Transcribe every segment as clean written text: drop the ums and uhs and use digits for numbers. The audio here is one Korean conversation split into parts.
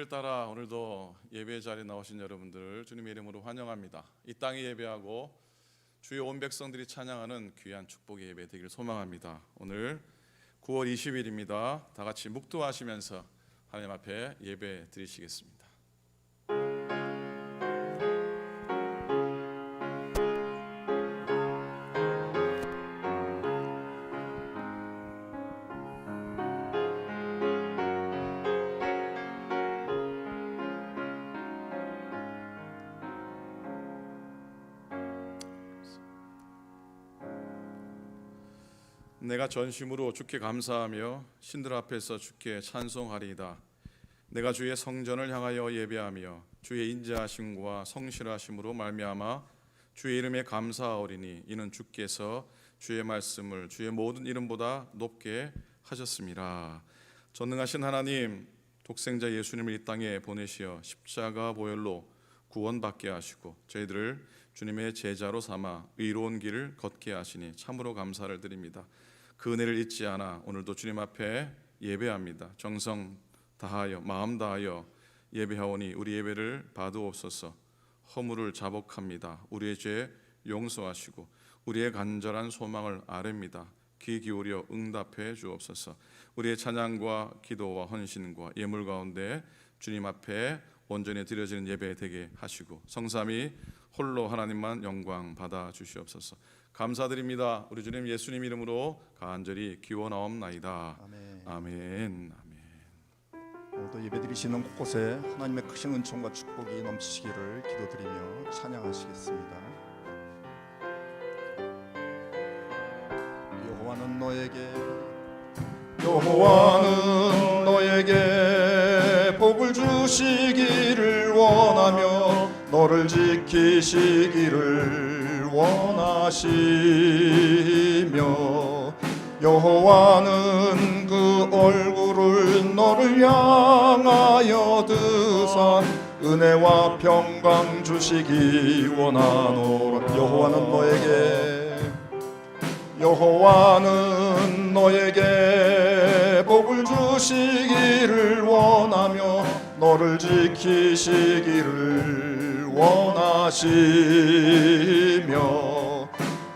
예배를 따라 오늘도 예배 자리에 나오신 여러분들 주님의 이름으로 환영합니다. 이 땅에 예배하고 주의 온 백성들이 찬양하는 귀한 축복의 예배 되기를 소망합니다. 오늘 9월 20일입니다. 다 같이 묵도하시면서 하나님 앞에 예배 드리시겠습니다. 내가 전심으로 주께 감사하며 신들 앞에서 주께 찬송하리이다. 내가 주의 성전을 향하여 예배하며 주의 인자하심과 성실하심으로 말미암아 주의 이름에 감사하오리니 이는 주께서 주의 말씀을 주의 모든 이름보다 높게 하셨습니다. 전능하신 하나님, 독생자 예수님을 이 땅에 보내시어 십자가 보혈로 구원받게 하시고 저희들을 주님의 제자로 삼아 의로운 길을 걷게 하시니 참으로 감사를 드립니다. 그 은혜를 잊지 않아 오늘도 주님 앞에 예배합니다. 정성 다하여 마음 다하여 예배하오니 우리 예배를 받으옵소서. 허물을 자복합니다. 우리의 죄 용서하시고 우리의 간절한 소망을 아뢰입니다. 귀 기울여 응답해 주옵소서. 우리의 찬양과 기도와 헌신과 예물 가운데 주님 앞에 온전히 드려지는 예배 되게 하시고 성삼위 홀로 하나님만 영광 받아 주시옵소서. 감사드립니다. 우리 주님 예수님 이름으로 간절히 기원하옵나이다. 아멘. 아멘. 오늘도 예배드리시는 곳곳에 하나님의 크신 은총과 축복이 넘치시기를 기도드리며 찬양하시겠습니다. 여호와는 너에게 복을 주시기를 원하며 너를 지키시기를 원하시며 여호와는 그 얼굴을 너를 향하여 드사 은혜와 평강 주시기 원하노라. 여호와는 너에게 복을 주시기를 원하며 너를 지키시기를 원하시며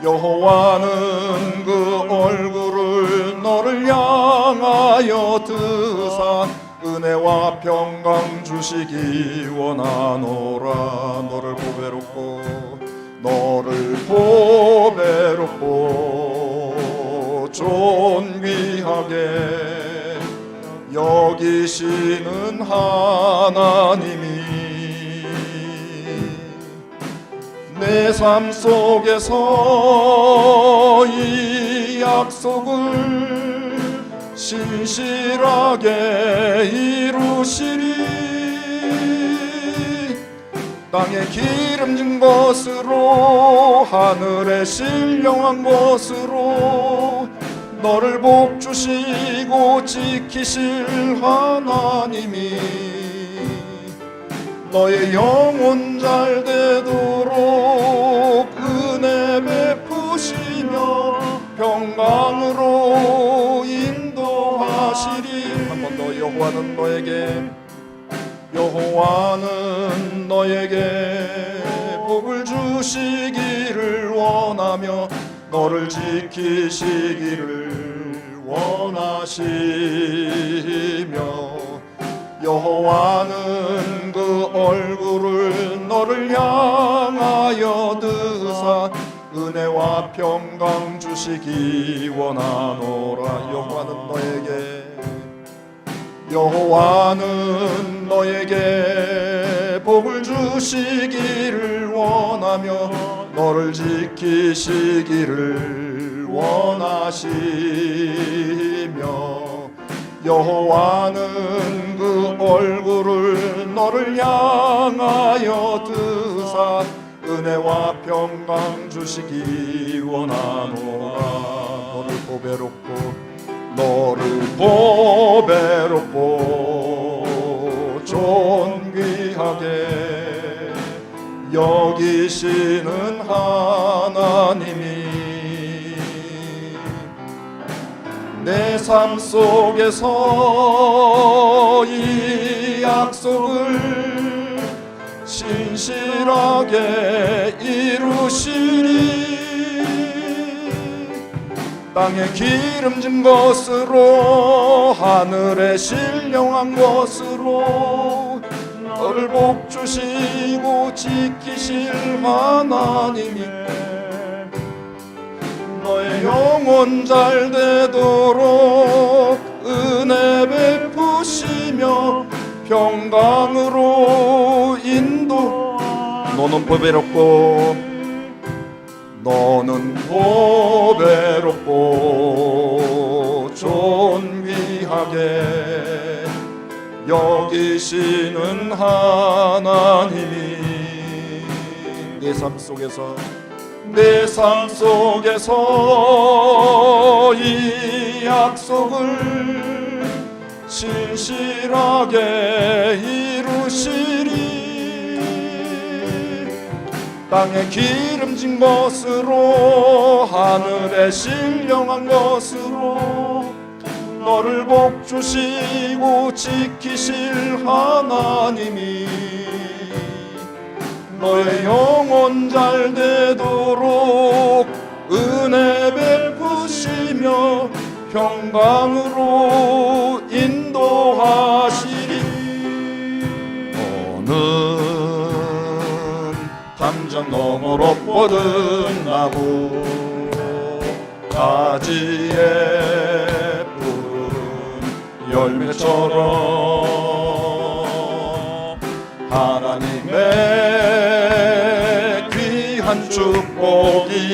여호와는 그 얼굴을 너를 향하여 드사 은혜와 평강 주시기 원하노라. 너를 보배롭고 존귀하게 여기시는 하나님이 내 삶 속에서 이 약속을 신실하게 이루시리. 땅에 기름진 것으로 하늘에 신령한 것으로 너를 복주시고 지키실 하나님이 너의 영혼 잘 되도록 은혜 베푸시며 평강으로 인도하시리. 한 번 더. 여호와는 너에게 복을 주시기를 원하며 너를 지키시기를 원하시며 여호와는 그 얼굴을 너를 향하여 드사 은혜와 평강 주시기 원하노라. 여호와는 너에게 복을 주시기를 원하며 너를 지키시기를 원하시며 여호와는 그 얼굴을 너를 향하여 드사 은혜와 평강 주시기 원하노라. 너를 보배롭고 존귀하게 여기시는 하나님이 내 삶 속에서 이 약속을 신실하게 이루시리. 땅에 기름진 것으로 하늘에 신령한 것으로 너를 복주시고 지키실 하나님이 너의 영혼 잘 되도록 은혜 베푸시며 평강으로 인도. 너는 보배롭고 존귀하게 여기시는 하나님이 내 삶 속에서 이 약속을 신실하게 이루시리. 땅에 기름진 것으로 하늘에 신령한 것으로 너를 복주시고 지키실 하나님이 너의 영혼 잘 되도록 은혜 베푸시며 평강으로 인도하시리. 너는 담장 너머로 뻗은 나무 가지에 푸른 열매처럼 하나님의 귀한 축복이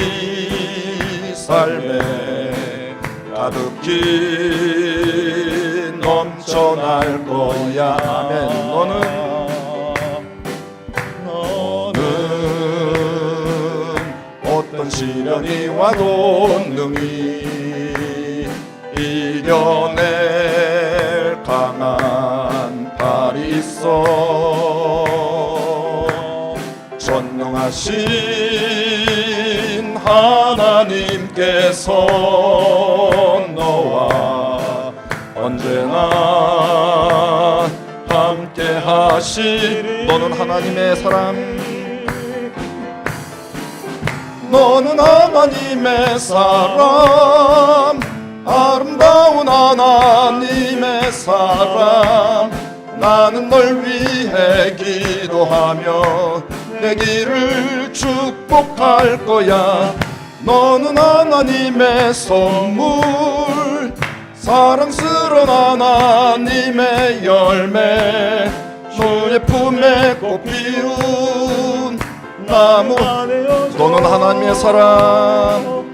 삶에 가득히 넘쳐날 거야. 아멘. 너는 어떤 시련이 와도 능히 이겨낼 강한 발이 있어. 전능하신 하나님께서 너와 언제나 함께 하시리. 너는 하나님의 사람, 너는 하나님의 사람, 아름다운 하나님의 사람. 나는 널 위해 기도하며 내 길을 축복할 거야. 너는 하나님의 선물, 사랑스러운 하나님의 열매, 주의 품에 꽃 피운 나무. 너는 하나님의 사람,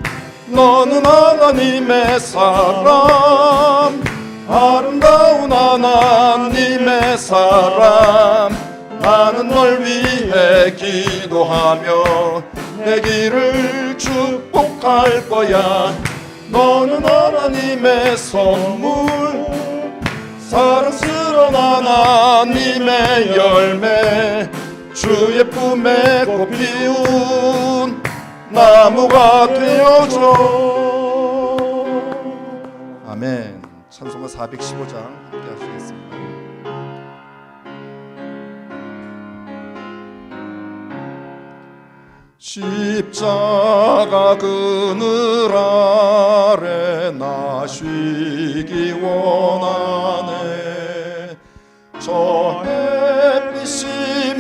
너는 하나님의 사람, 아름다운 하나님의 사람. 나는 널 위해 기도하며 내 길을 축복할 거야. 너는 하나님의 선물, 사랑스러운 하나님의 열매, 주의 품에 꽃 피운 나무가 되어줘. 아멘. 찬송가 415장 함께 하시겠습니다. 십자가 그늘 아래 나 쉬기 원하네. 저 햇빛이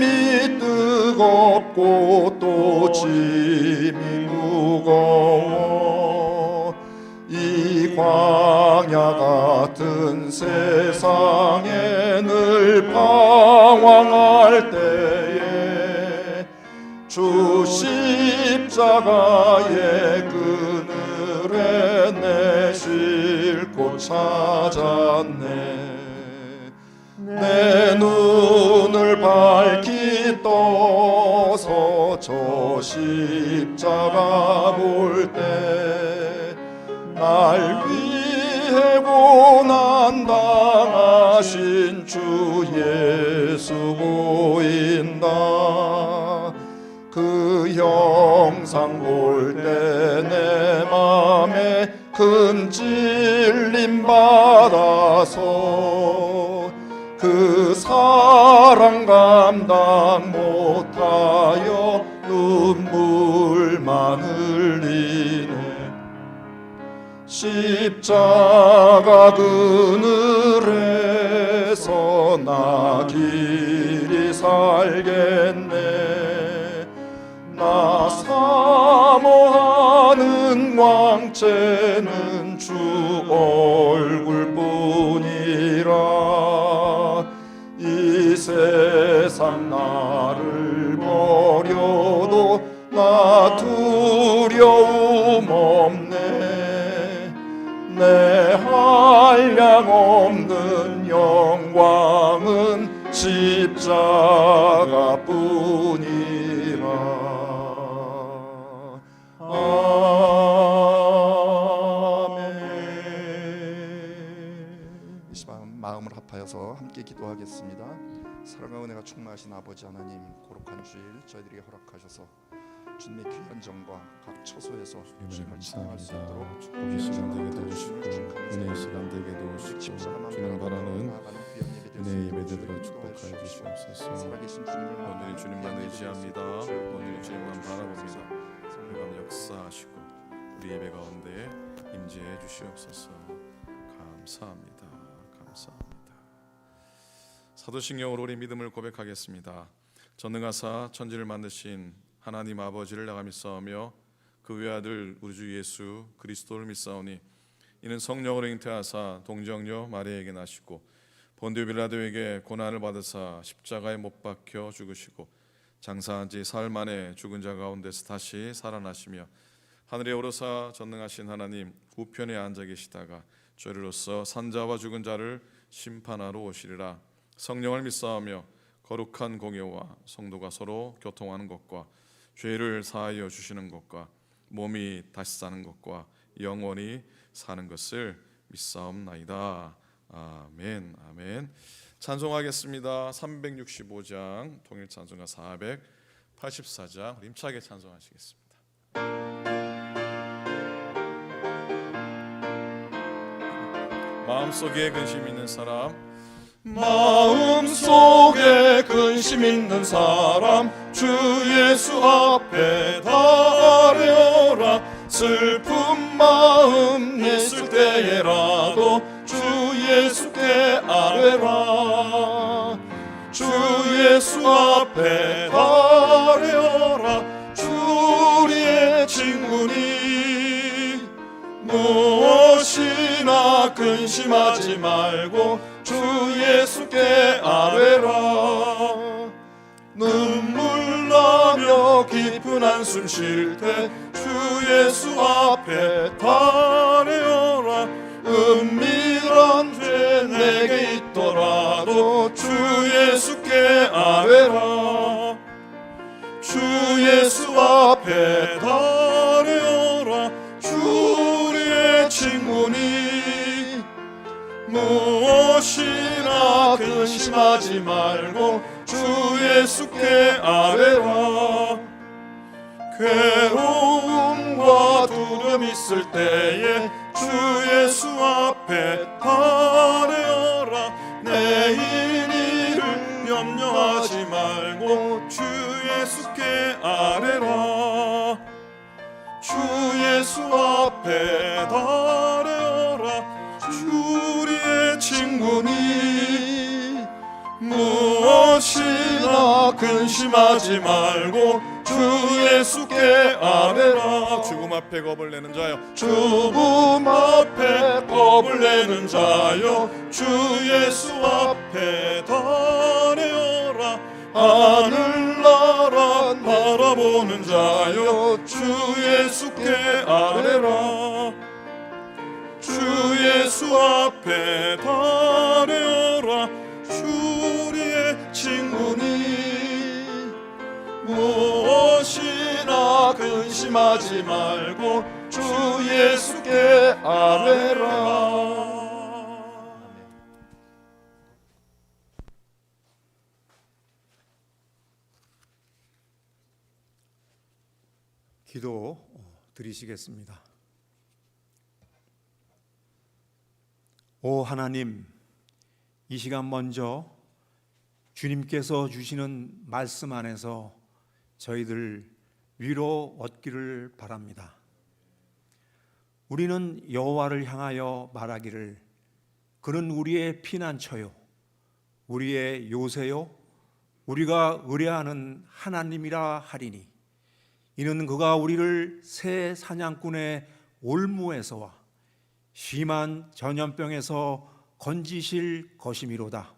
뜨겁고 또 짐이 무거워. 이 광야 같은 세상에 늘 방황할 때에 주 십자가의 그늘에 내 쉴 곳 찾았네. 내 눈을 밝히 떠서 저 십자가 볼 때 날 위해 고난당하신 주 예수 보인다. 그 형상 볼 때 내 맘에 큰 찔림 받아서 그 사랑 감당 못하여 눈물만 흘리네. 십자가 그늘에서 나 길이 살겠네. 나 사모하는 광채는 주 얼굴뿐이라. 이 세상 나를 버려도 나 두려움 없네. 내 한량 없는 영광은 십자가뿐이라. 아멘. 이 시간 마음을 합하여서 함께 기도하겠습니다. 사랑과 은혜가 충만하신 아버지 하나님, 거룩한 주일 저희들에게 허락하셔서 주님의 귀한 정과 각 처소에서 주님을 찬양할 수 있도록 축복의 시간 되게 도우시고 은혜의 시간 되게 도우시고 주님 바라는 은혜의 예배 되도록 축복하여 주시옵소서. 살아계신 주님을 오늘은 주님만 의지합니다. 오늘은 주님만 바라봅니다. 성령 역사하시고 우리 예배 가운데 임재해 주시옵소서. 감사합니다. 감사합니다. 사도신경으로 우리 믿음을 고백하겠습니다. 전능하사 천지를 만드신 하나님 아버지를 내가 믿사오며 그 외아들 우리 주 예수 그리스도를 믿사오니 이는 성령으로 잉태하사 동정녀 마리아에게 나시고 본디오 빌라도에게 고난을 받으사 십자가에 못 박혀 죽으시고 장사한 지 사흘 만에 죽은 자 가운데서 다시 살아나시며 하늘에 오르사 전능하신 하나님 우편에 앉아 계시다가 죄로서 산자와 죽은 자를 심판하러 오시리라. 성령을 믿사오며 거룩한 공예와 성도가 서로 교통하는 것과 죄를 사하여 주시는 것과 몸이 다시 사는 것과 영원히 사는 것을 믿사옵나이다. 아멘. 아멘. 찬송하겠습니다. 365장 통일 찬송가 484장 힘차게 찬송하시겠습니다. 마음속에 근심 있는 사람, 마음속에 근심 있는 사람 주 예수 앞에 달려라. 슬픈 마음 있을 때에라도 주 예수께 아뢰라. 주 예수 앞에 달려라. 주 우리의 친구니 무엇이나 근심하지 말고 주 예수께 아뢰라. 눈물 나며 깊은 한숨 쉴 때 주 예수 앞에 달려라. 은밀한 죄 내게 있더라도 주 예수께 아뢰라. 주 예수 앞에 달려라. 주 우리의 친구니 무엇이나 근심하지 말고 주 예수께 아뢰라. 괴로움과 두려움 있을 때에 주 예수 앞에 달려라. 내일 일을 염려하지 말고 주 예수께 아뢰라. 주 예수 앞에 달려라. 주 우리의 친구니 무엇이나 근심하지 말고 주 예수께 아뢰라. 죽음 앞에 겁을 내는 자여, 죽음 앞에 겁을 내는 자여 주 예수 앞에 달려라. 하늘나라 바라보는 자여 주 예수께 아뢰라. 주 예수 앞에 달려라. 주 우리의 친구니 무엇이나 근심하지 말고 주 예수께 아뢰라. 기도 드리시겠습니다. 오 하나님, 이 시간 먼저 주님께서 주시는 말씀 안에서 저희들 위로 얻기를 바랍니다. 우리는 여호와를 향하여 말하기를 그는 우리의 피난처요 우리의 요새요 우리가 의뢰하는 하나님이라 하리니 이는 그가 우리를 새 사냥꾼의 올무에서와 심한 전염병에서 건지실 것이미로다.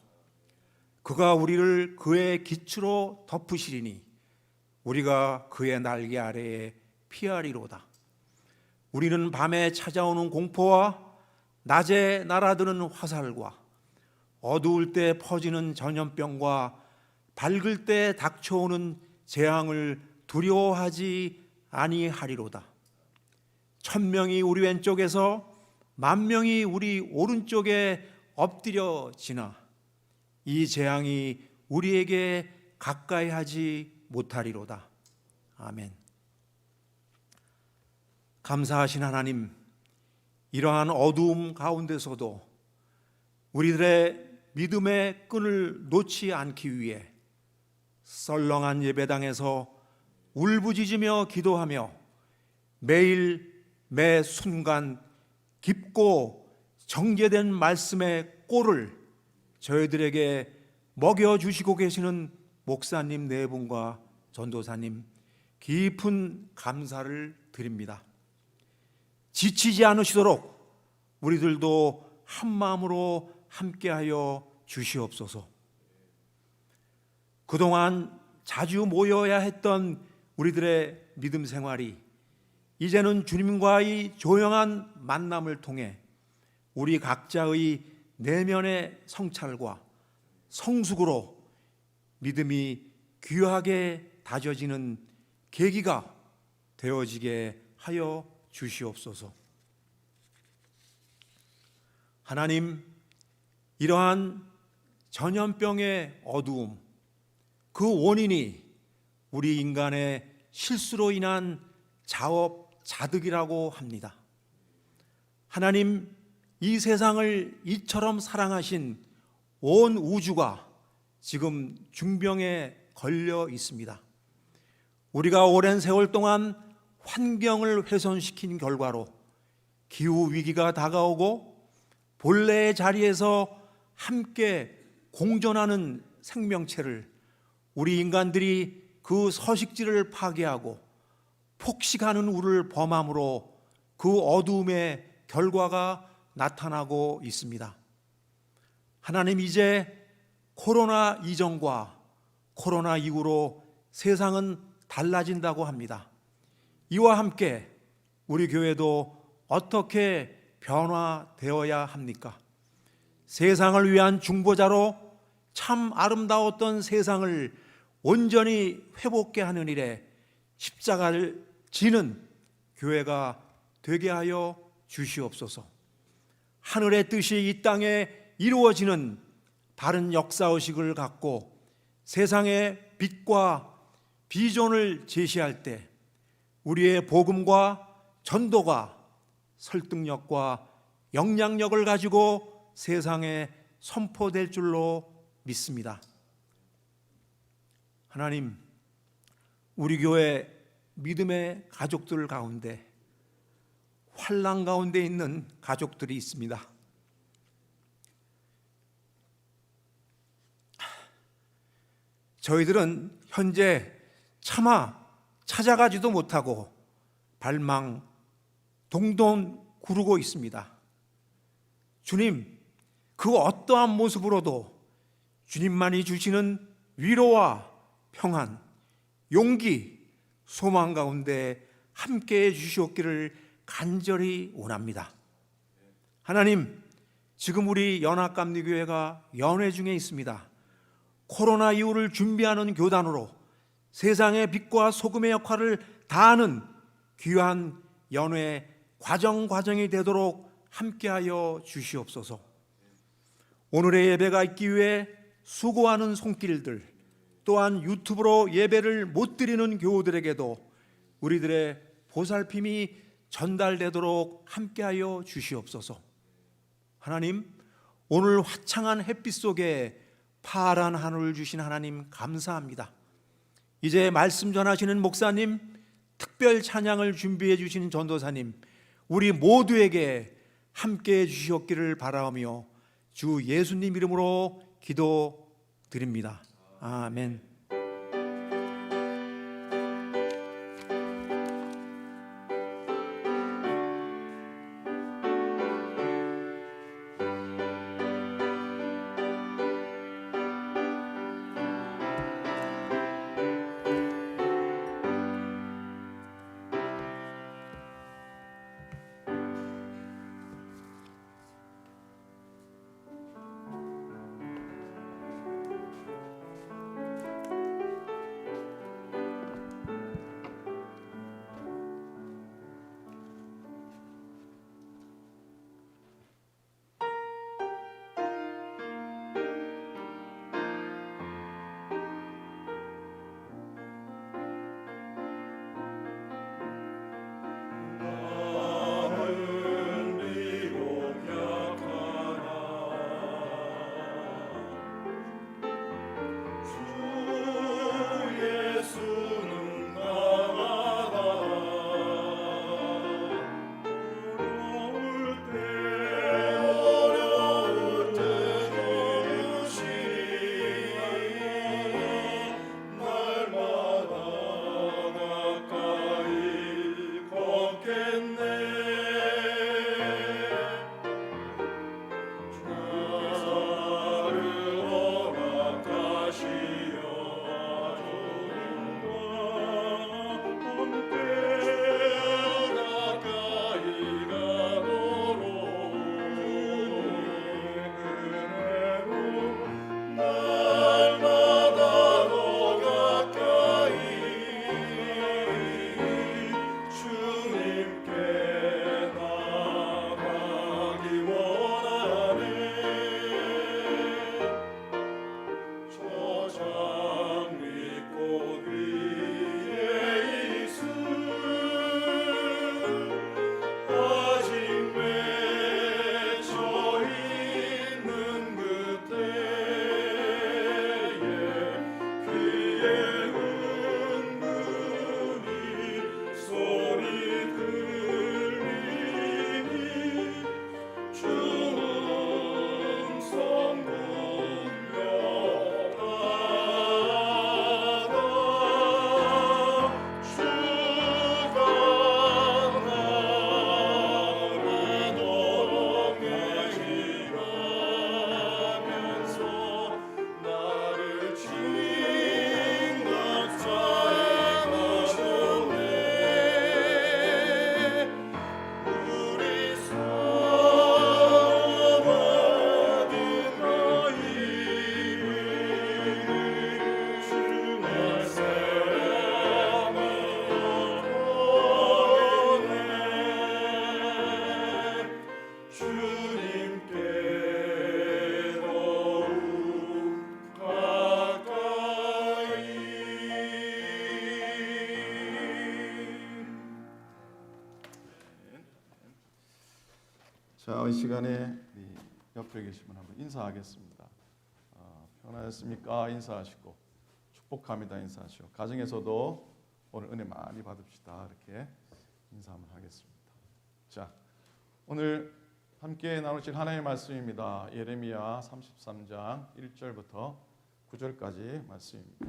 그가 우리를 그의 기초로 덮으시리니 우리가 그의 날개 아래에 피하리로다. 우리는 밤에 찾아오는 공포와 낮에 날아드는 화살과 어두울 때 퍼지는 전염병과 밝을 때 닥쳐오는 재앙을 두려워하지 아니하리로다. 1000명이 우리 왼쪽에서 10,000명이 우리 오른쪽에 엎드려지나 이 재앙이 우리에게 가까이 하지 못하리로다. 아멘. 감사하신 하나님, 이러한 어두움 가운데서도 우리들의 믿음의 끈을 놓지 않기 위해 썰렁한 예배당에서 울부짖으며 기도하며 매일 매 순간 깊고 정제된 말씀의 꼴을 저희들에게 먹여주시고 계시는 목사님 네 분과 전도사님 깊은 감사를 드립니다. 지치지 않으시도록 우리들도 한마음으로 함께하여 주시옵소서. 그동안 자주 모여야 했던 우리들의 믿음 생활이 이제는 주님과의 조용한 만남을 통해 우리 각자의 내면의 성찰과 성숙으로 믿음이 귀하게 다져지는 계기가 되어지게 하여 주시옵소서. 하나님, 이러한 전염병의 어두움, 그 원인이 우리 인간의 실수로 인한 자업자득이라고 합니다. 하나님, 이 세상을 이처럼 사랑하신 온 우주가 지금 중병에 걸려 있습니다. 우리가 오랜 세월 동안 환경을 훼손시킨 결과로 기후 위기가 다가오고 본래의 자리에서 함께 공존하는 생명체를 우리 인간들이 그 서식지를 파괴하고 폭식하는 우를 범함으로 그 어두움의 결과가 나타나고 있습니다. 하나님, 이제 코로나 이전과 코로나 이후로 세상은 달라진다고 합니다. 이와 함께 우리 교회도 어떻게 변화되어야 합니까? 세상을 위한 중보자로 참 아름다웠던 세상을 온전히 회복케 하는 일에 십자가를 지는 교회가 되게 하여 주시옵소서. 하늘의 뜻이 이 땅에 이루어지는 바른 역사의식을 갖고 세상의 빛과 비전을 제시할 때 우리의 복음과 전도가 설득력과 영향력을 가지고 세상에 선포될 줄로 믿습니다. 하나님, 우리 교회 믿음의 가족들 가운데 환난 가운데 있는 가족들이 있습니다. 저희들은 현재 차마 찾아가지도 못하고 발망 동동 구르고 있습니다. 주님, 그 어떠한 모습으로도 주님만이 주시는 위로와 평안, 용기, 소망 가운데 함께해 주시옵기를 간절히 원합니다. 하나님, 지금 우리 연합감리교회가 연회 중에 있습니다. 코로나 이후를 준비하는 교단으로 세상의 빛과 소금의 역할을 다하는 귀한 연회 과정이 되도록 함께하여 주시옵소서. 오늘의 예배가 있기 위해 수고하는 손길들, 또한 유튜브로 예배를 못 드리는 교우들에게도 우리들의 보살핌이 전달되도록 함께하여 주시옵소서. 하나님, 오늘 화창한 햇빛 속에 파란 하늘을 주신 하나님 감사합니다. 이제 말씀 전하시는 목사님, 특별 찬양을 준비해 주시는 전도사님, 우리 모두에게 함께해 주시옵기를 바라며 주 예수님 이름으로 기도드립니다. 아멘. 자, 이 시간에 옆에 계신 분 한번 인사하겠습니다. 편하셨습니까? 인사하시고 축복합니다. 인사하시고 가정에서도 오늘 은혜 많이 받읍시다. 이렇게 인사 한번 하겠습니다. 자, 오늘 함께 나누실 하나님의 말씀입니다. 예레미야 33장 1절부터 9절까지 말씀입니다.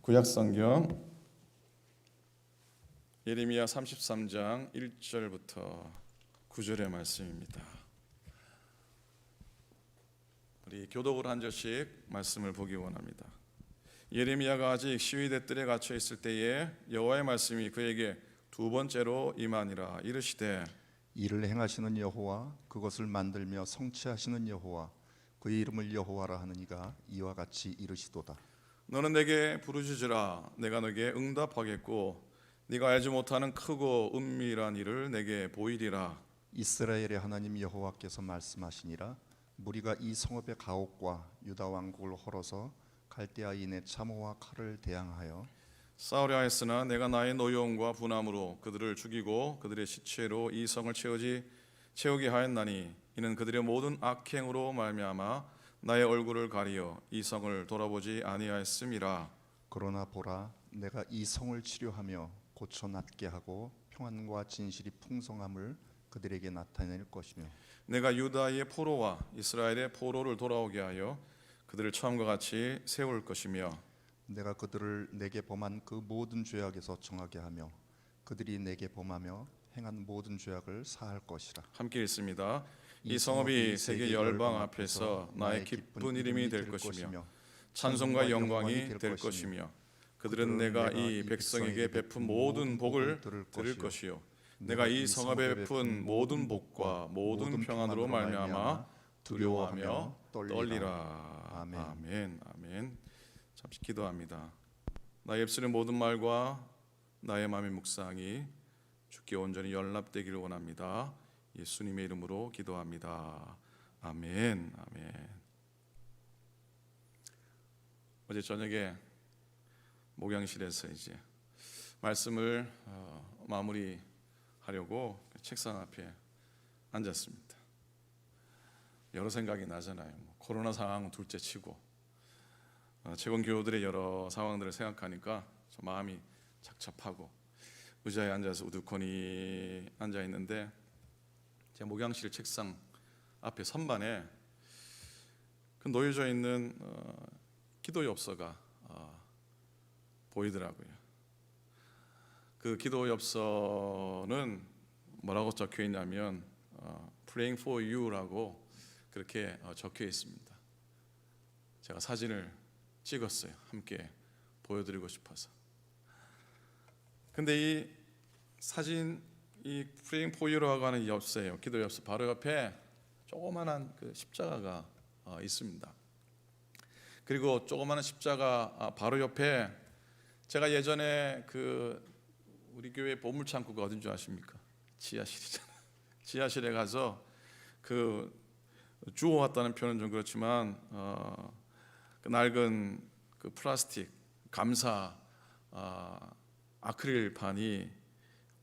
구약성경 예레미야 33장 1절부터 9절의 말씀입니다. 우리 교독으로 한 절씩 말씀을 보기 원합니다. 예레미야가 아직 시위대 뜰에 갇혀 있을 때에 여호와의 말씀이 그에게 두 번째로 임하니라. 이르시되 이를 행하시는 여호와, 그것을 만들며 성취하시는 여호와, 그의 이름을 여호와라 하느니가 이와 같이 이르시도다. 너는 내게 부르짖으라. 내가 너에게 응답하겠고 네가 알지 못하는 크고 은밀한 일을 내게 보이리라. 이스라엘의 하나님 여호와께서 말씀하시니라. 무리가 이 성읍의 가옥과 유다 왕국을 헐어서 갈대아인의 참호와 칼을 대항하여 싸우려 하였으나 내가 나의 노여움과 분함으로 그들을 죽이고 그들의 시체로 이 성을 채우게 하였나니 이는 그들의 모든 악행으로 말미암아 나의 얼굴을 가리어 이 성을 돌아보지 아니하였음이라. 그러나 보라, 내가 이 성을 치료하며 고쳐 낫게 하고 평안과 진실이 풍성함을 그들에게 나타낼 것이며 내가 유다의 포로와 이스라엘의 포로를 돌아오게 하여 그들을 처음과 같이 세울 것이며 내가 그들을 내게 범한 그 모든 죄악에서 정하게 하며 그들이 내게 범하며 행한 모든 죄악을 사할 것이라. 함께 읽습니다. 이 성읍이 세계 열방 앞에서 나의 기쁜 이름이 될 것이며 찬송과 영광이 될 것이며 그들은 내가 이 백성에게 베푼 모든 복을 들을 것이요 내가 이 성읍에 베푼 모든 복과 모든 평안으로 말미암아 두려워하며 떨리라. 아멘. 아멘. 아멘. 잠시 기도합니다. 나의 입술의 모든 말과 나의 마음의 묵상이 주께 온전히 연락되기를 원합니다. 예수님의 이름으로 기도합니다. 아멘. 아멘. 어제 저녁에 목양실에서 이제 말씀을 마무리하려고 책상 앞에 앉았습니다. 여러 생각이 나잖아요. 코로나 상황 둘째치고 최근 교우들의 여러 상황들을 생각하니까 좀 마음이 착잡하고 의자에 앉아서 우두커니 앉아 있는데 제 목양실 책상 앞에 선반에 그 놓여져 있는 기도 엽서가 보이더라고요. 그 기도 엽서는 뭐라고 적혀 있냐면 Praying for you라고 그렇게 적혀 있습니다. 제가 사진을 찍었어요. 함께 보여드리고 싶어서. 근데 이 사진, 이 Praying for you라고 하는 이 엽서예요. 기도 엽서 바로 옆에 조그만한 그 십자가가 있습니다. 그리고 조그만한 십자가 바로 옆에 제가 예전에 그 우리 교회 보물창고가 어딘 줄 아십니까? 지하실이잖아요. 지하실에 가서 그 주워왔다는 표현은 좀 그렇지만 그 낡은 그 플라스틱 감사 아크릴판이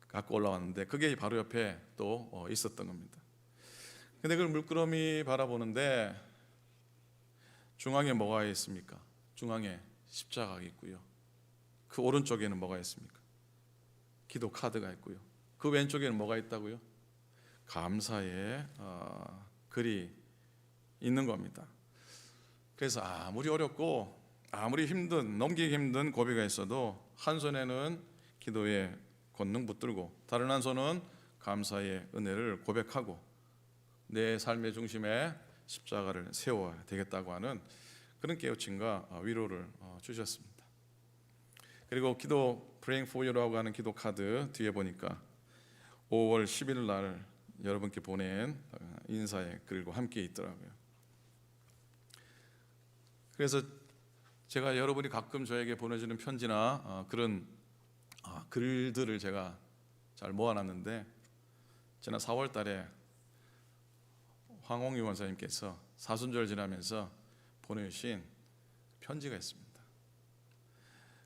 갖고 올라왔는데 그게 바로 옆에 또 있었던 겁니다. 근데 그걸 물끄러미 바라보는데 중앙에 뭐가 있습니까? 중앙에 십자가가 있고요. 그 오른쪽에는 뭐가 있습니까? 기도 카드가 있고요. 그 왼쪽에는 뭐가 있다고요? 감사의 글이 있는 겁니다. 그래서 아무리 어렵고 아무리 넘기기 힘든 고비가 있어도 한 손에는 기도의 권능 붙들고 다른 한 손은 감사의 은혜를 고백하고 내 삶의 중심에 십자가를 세워야 되겠다고 하는 그런 깨우침과 위로를 주셨습니다. 그리고 기도 Praying for you라고 하는 기도 카드 뒤에 보니까 5월 10일 날 여러분께 보낸 인사의 글과 함께 있더라고요. 그래서 제가 여러분이 가끔 저에게 보내주는 편지나 그런 글들을 제가 잘 모아놨는데 지난 4월 달에 황홍유 원사님께서 사순절 지나면서 보내주신 편지가 있습니다.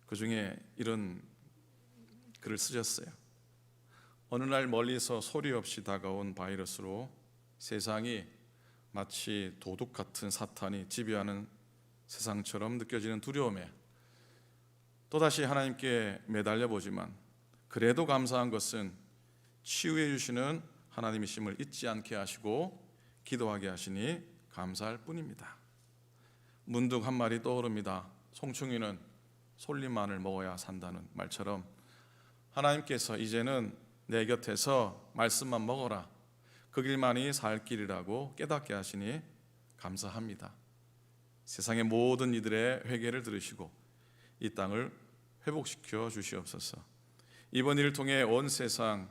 그 중에 이런 글을 쓰셨어요. 어느 날 멀리서 소리 없이 다가온 바이러스로 세상이 마치 도둑 같은 사탄이 지배하는 세상처럼 느껴지는 두려움에 또다시 하나님께 매달려 보지만 그래도 감사한 것은 치유해 주시는 하나님이심을 잊지 않게 하시고 기도하게 하시니 감사할 뿐입니다. 문득 한 말이 떠오릅니다. 송충이는 솔잎만을 먹어야 산다는 말처럼 하나님께서 이제는 내 곁에서 말씀만 먹어라, 그 길만이 살 길이라고 깨닫게 하시니 감사합니다. 세상의 모든 이들의 회개를 들으시고 이 땅을 회복시켜 주시옵소서. 이번 일을 통해 온 세상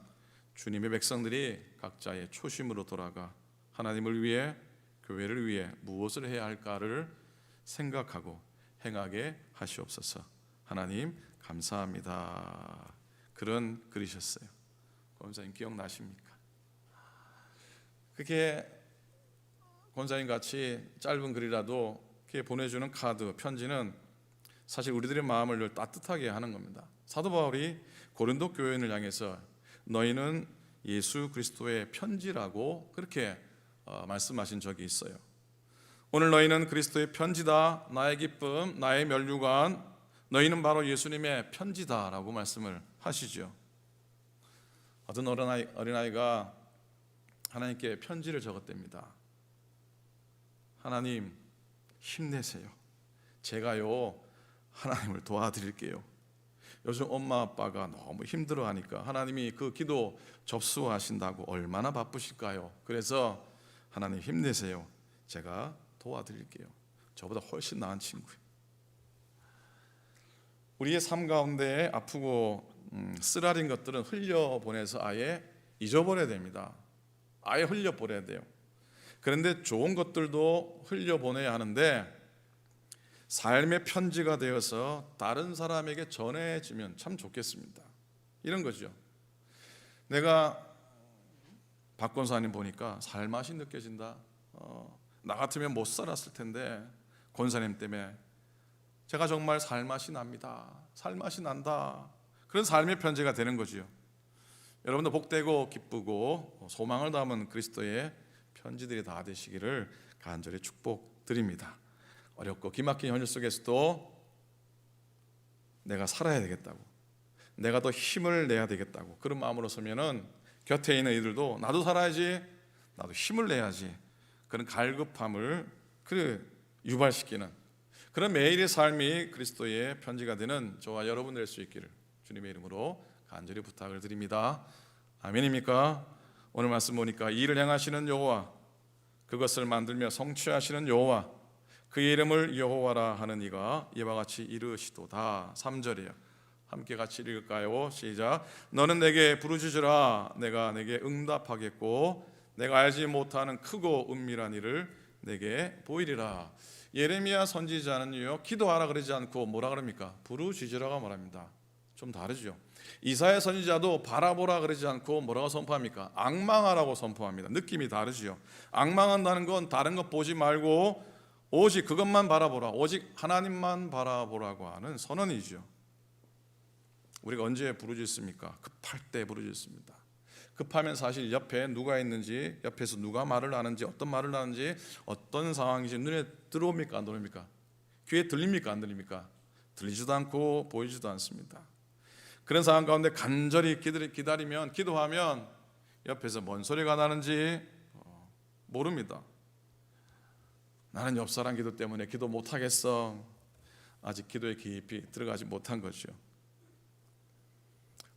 주님의 백성들이 각자의 초심으로 돌아가 하나님을 위해, 교회를 위해 무엇을 해야 할까를 생각하고 행하게 하시옵소서. 하나님 감사합니다. 그런 글이셨어요. 권사님 기억나십니까? 그게 권사님 같이 짧은 글이라도 이렇게 보내주는 카드, 편지는 사실 우리들의 마음을 늘 따뜻하게 하는 겁니다. 사도 바울이 고린도 교인을 향해서 너희는 예수 그리스도의 편지라고 그렇게 말씀하신 적이 있어요. 오늘 너희는 그리스도의 편지다, 나의 기쁨, 나의 면류관, 너희는 바로 예수님의 편지다라고 말씀을 하시죠. 어떤 어린아이가 하나님께 편지를 적었답니다. 하나님 힘내세요. 제가요 하나님을 도와드릴게요. 요즘 엄마 아빠가 너무 힘들어하니까 하나님이 그 기도 접수하신다고 얼마나 바쁘실까요? 그래서 하나님 힘내세요. 제가 도와드릴게요. 저보다 훨씬 나은 친구예요. 우리의 삶 가운데 아프고 쓰라린 것들은 흘려보내서 아예 잊어버려야 됩니다. 아예 흘려보내야 돼요. 그런데 좋은 것들도 흘려보내야 하는데 삶의 편지가 되어서 다른 사람에게 전해지면 참 좋겠습니다. 이런 거죠. 내가 박 권사님 보니까 살맛이 느껴진다. 나 같으면 못 살았을 텐데 권사님 때문에 제가 정말 살맛이 납니다. 살맛이 난다. 그런 삶의 편지가 되는 거죠. 여러분도 복되고 기쁘고 소망을 담은 그리스도의 편지들이 다 되시기를 간절히 축복드립니다. 어렵고 기막힌 현실 속에서도 내가 살아야 되겠다고, 내가 더 힘을 내야 되겠다고 그런 마음으로 서면은 곁에 있는 이들도 나도 살아야지, 나도 힘을 내야지, 그런 갈급함을 유발시키는 그런 매일의 삶이 그리스도의 편지가 되는 저와 여러분 될 수 있기를 주님의 이름으로 간절히 부탁을 드립니다. 아멘입니까? 오늘 말씀 보니까 일을 행하시는 여호와, 그것을 만들며 성취하시는 여호와, 그의 이름을 여호와라 하는 이가 이와 같이 이르시도다. 3절이에요. 함께 같이 읽을까요? 시작. 너는 내게 부르짖으라. 내가 내게 응답하겠고 내가 알지 못하는 크고 은밀한 일을 내게 보이리라. 예레미야 선지자는요 기도하라 그러지 않고 뭐라 그럽니까? 부르짖으라가 말합니다. 좀 다르죠. 이사야 선지자도 바라보라 그러지 않고 뭐라고 선포합니까? 앙망하라고 선포합니다. 느낌이 다르죠. 앙망한다는 건 다른 것 보지 말고 오직 그것만 바라보라, 오직 하나님만 바라보라고 하는 선언이죠. 우리가 언제 부르짖습니까? 급할 때 부르짖습니다. 급하면 사실 옆에 누가 있는지, 옆에서 누가 말을 하는지, 어떤 말을 하는지, 어떤 상황인지 눈에 들어옵니까? 안 들어옵니까? 귀에 들립니까? 안 들립니까? 들리지도 않고 보이지도 않습니다. 그런 상황 가운데 간절히 기다리면, 기도하면 옆에서 뭔 소리가 나는지 모릅니다. 나는 옆사람 기도 때문에 기도 못하겠어. 아직 기도에 깊이 들어가지 못한 거죠.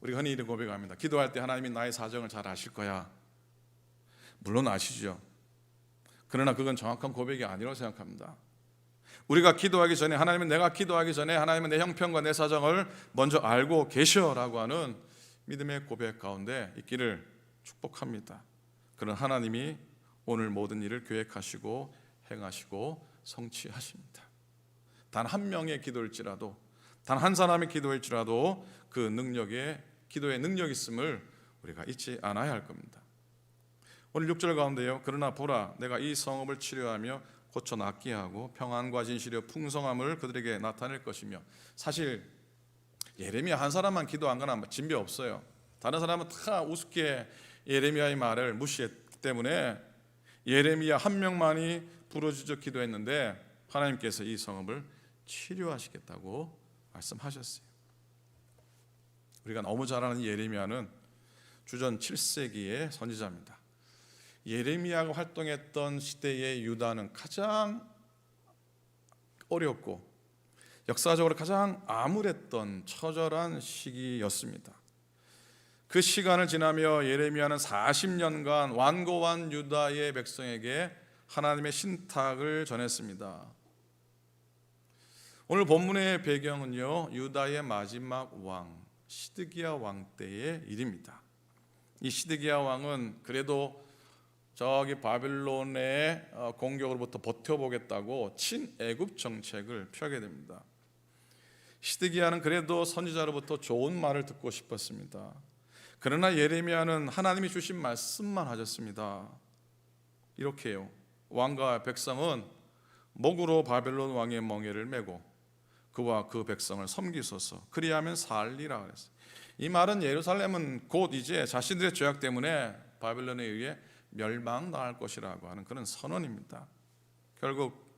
우리가 흔히 이런 고백합니다. 기도할 때 하나님이 나의 사정을 잘 아실 거야. 물론 아시죠. 그러나 그건 정확한 고백이 아니라고 생각합니다. 우리가 기도하기 전에 하나님은, 내가 기도하기 전에 하나님은 내 형편과 내 사정을 먼저 알고 계셔라고 하는 믿음의 고백 가운데 있기를 축복합니다. 그런 하나님이 오늘 모든 일을 계획하시고 행하시고 성취하십니다. 단 한 명의 기도일지라도, 단 한 사람의 기도일지라도 그 능력에, 기도의 능력이 있음을 우리가 잊지 않아야 할 겁니다. 오늘 6절 가운데요. 그러나 보라, 내가 이 성읍을 치료하며 고쳐 낫게 하고 평안과 진실의 풍성함을 그들에게 나타낼 것이며. 사실 예레미야 한 사람만 기도한 건 진배 없어요. 다른 사람은 다 우습게 예레미야의 말을 무시했기 때문에 예레미야 한 명만이 부르짖어 기도했는데 하나님께서 이 성읍을 치료하시겠다고 말씀하셨어요. 우리가 너무 잘 아는 예레미야는 주전 7세기의 선지자입니다. 예레미야가 활동했던 시대의 유다는 가장 어렵고 역사적으로 가장 암울했던 처절한 시기였습니다. 그 시간을 지나며 예레미야는 40년간 완고한 유다의 백성에게 하나님의 신탁을 전했습니다. 오늘 본문의 배경은요, 유다의 마지막 왕 시드기야 왕 때의 일입니다. 이 시드기야 왕은 그래도 저기 바빌론의 공격으로부터 버텨보겠다고 친애굽 정책을 펴게 됩니다. 시드기야는 그래도 선지자로부터 좋은 말을 듣고 싶었습니다. 그러나 예레미야는 하나님이 주신 말씀만 하셨습니다. 이렇게요, 왕과 백성은 목으로 바벨론 왕의 멍에를 메고 그 그와 그 백성을 섬기소서. 그리하면 살리라 그랬어요. 이 말은 예루살렘은 곧 이제 자신들의 죄악 때문에 바벨론에 의해 멸망당할 것이라고 하는 그런 선언입니다. 결국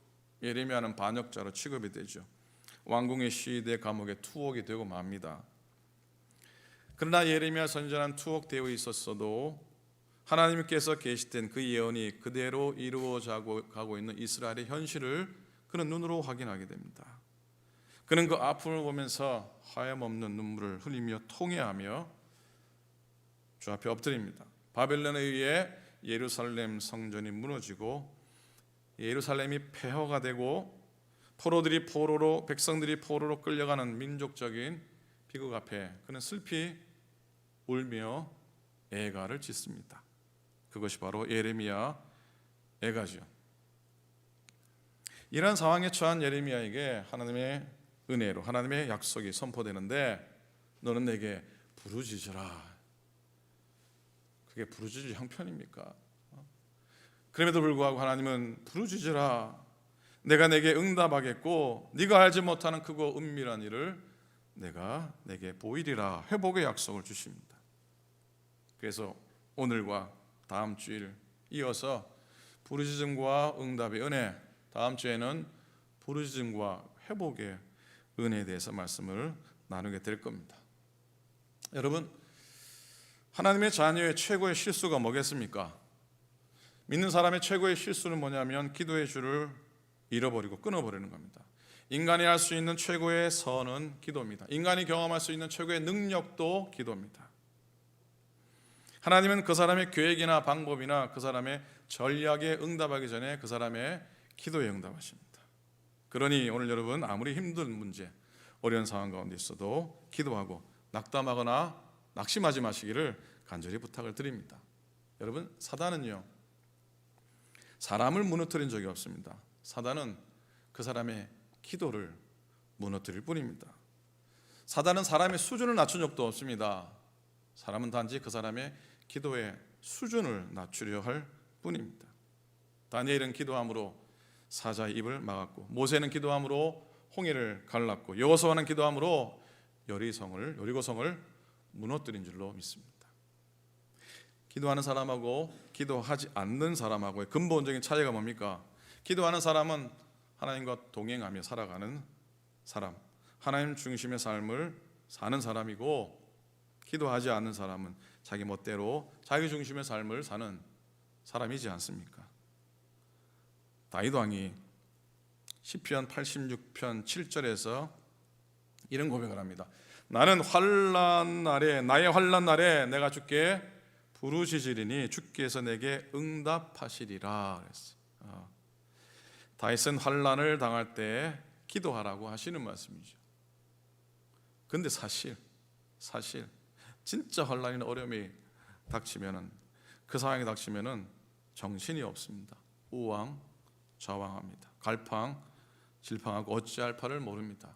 예레미야는 반역자로 취급이 되죠. 왕궁의 시대 감옥에 투옥이 되고 맙니다. 그러나 예레미야 선지자는 투옥되어 있었어도 하나님께서 계시된 그 예언이 그대로 이루어져 가고 있는 이스라엘의 현실을 그는 눈으로 확인하게 됩니다. 그는 그 아픔을 보면서 하염없는 눈물을 흘리며 통회하며 주 앞에 엎드립니다. 바벨론에 의해 예루살렘 성전이 무너지고 예루살렘이 폐허가 되고 포로들이 포로로, 백성들이 포로로 끌려가는 민족적인 비극 앞에 그는 슬피 울며 애가를 짓습니다. 그것이 바로 예레미야 애가죠. 이런 상황에 처한 예레미야에게 하나님의 은혜로 하나님의 약속이 선포되는데 너는 내게 부르짖으라. 그게 부르짖을 형편입니까? 그럼에도 불구하고 하나님은 부르짖으라. 내가 내게 응답하겠고 네가 알지 못하는 크고 은밀한 일을 내가 내게 보이리라. 회복의 약속을 주십니다. 그래서 오늘과 다음 주일 이어서 부르짖음과 응답의 은혜, 다음 주에는 부르짖음과 회복의 은혜에 대해서 말씀을 나누게 될 겁니다. 여러분, 하나님의 자녀의 최고의 실수가 뭐겠습니까? 믿는 사람의 최고의 실수는 뭐냐면 기도의 줄을 잃어버리고 끊어버리는 겁니다. 인간이 할 수 있는 최고의 선은 기도입니다. 인간이 경험할 수 있는 최고의 능력도 기도입니다. 하나님은 그 사람의 계획이나 방법이나 그 사람의 전략에 응답하기 전에 그 사람의 기도에 응답하십니다. 그러니 오늘 여러분 아무리 힘든 문제, 어려운 상황 가운데 있어도 기도하고 낙담하거나 낙심하지 마시기를 간절히 부탁을 드립니다. 여러분, 사단은요 사람을 무너뜨린 적이 없습니다. 사단은 그 사람의 기도를 무너뜨릴 뿐입니다. 사단은 사람의 수준을 낮춘 적도 없습니다. 사람은 단지 그 사람의 기도의 수준을 낮추려 할 뿐입니다. 다니엘은 기도함으로 사자의 입을 막았고, 모세는 기도함으로 홍해를 갈랐고, 여호수아는 기도함으로 여리고성을 무너뜨린 줄로 믿습니다. 기도하는 사람하고 기도하지 않는 사람하고의 근본적인 차이가 뭡니까? 기도하는 사람은 하나님과 동행하며 살아가는 사람, 하나님 중심의 삶을 사는 사람이고, 기도하지 않는 사람은 자기 멋대로 자기 중심의 삶을 사는 사람이지 않습니까? 다윗 왕이 시편 86편 7절에서 이런 고백을 합니다. 나는 나의 환난 날에 내가 주께 부르짖으리니 주께서 내게 응답하시리라 그랬어요. 다윗은 환난을 당할 때 기도하라고 하시는 말씀이죠. 그런데 사실 진짜 환난이나 어려움이 닥치면은, 그 상황이 닥치면은 정신이 없습니다. 우왕좌왕합니다. 갈팡질팡하고 어찌할 바를 모릅니다.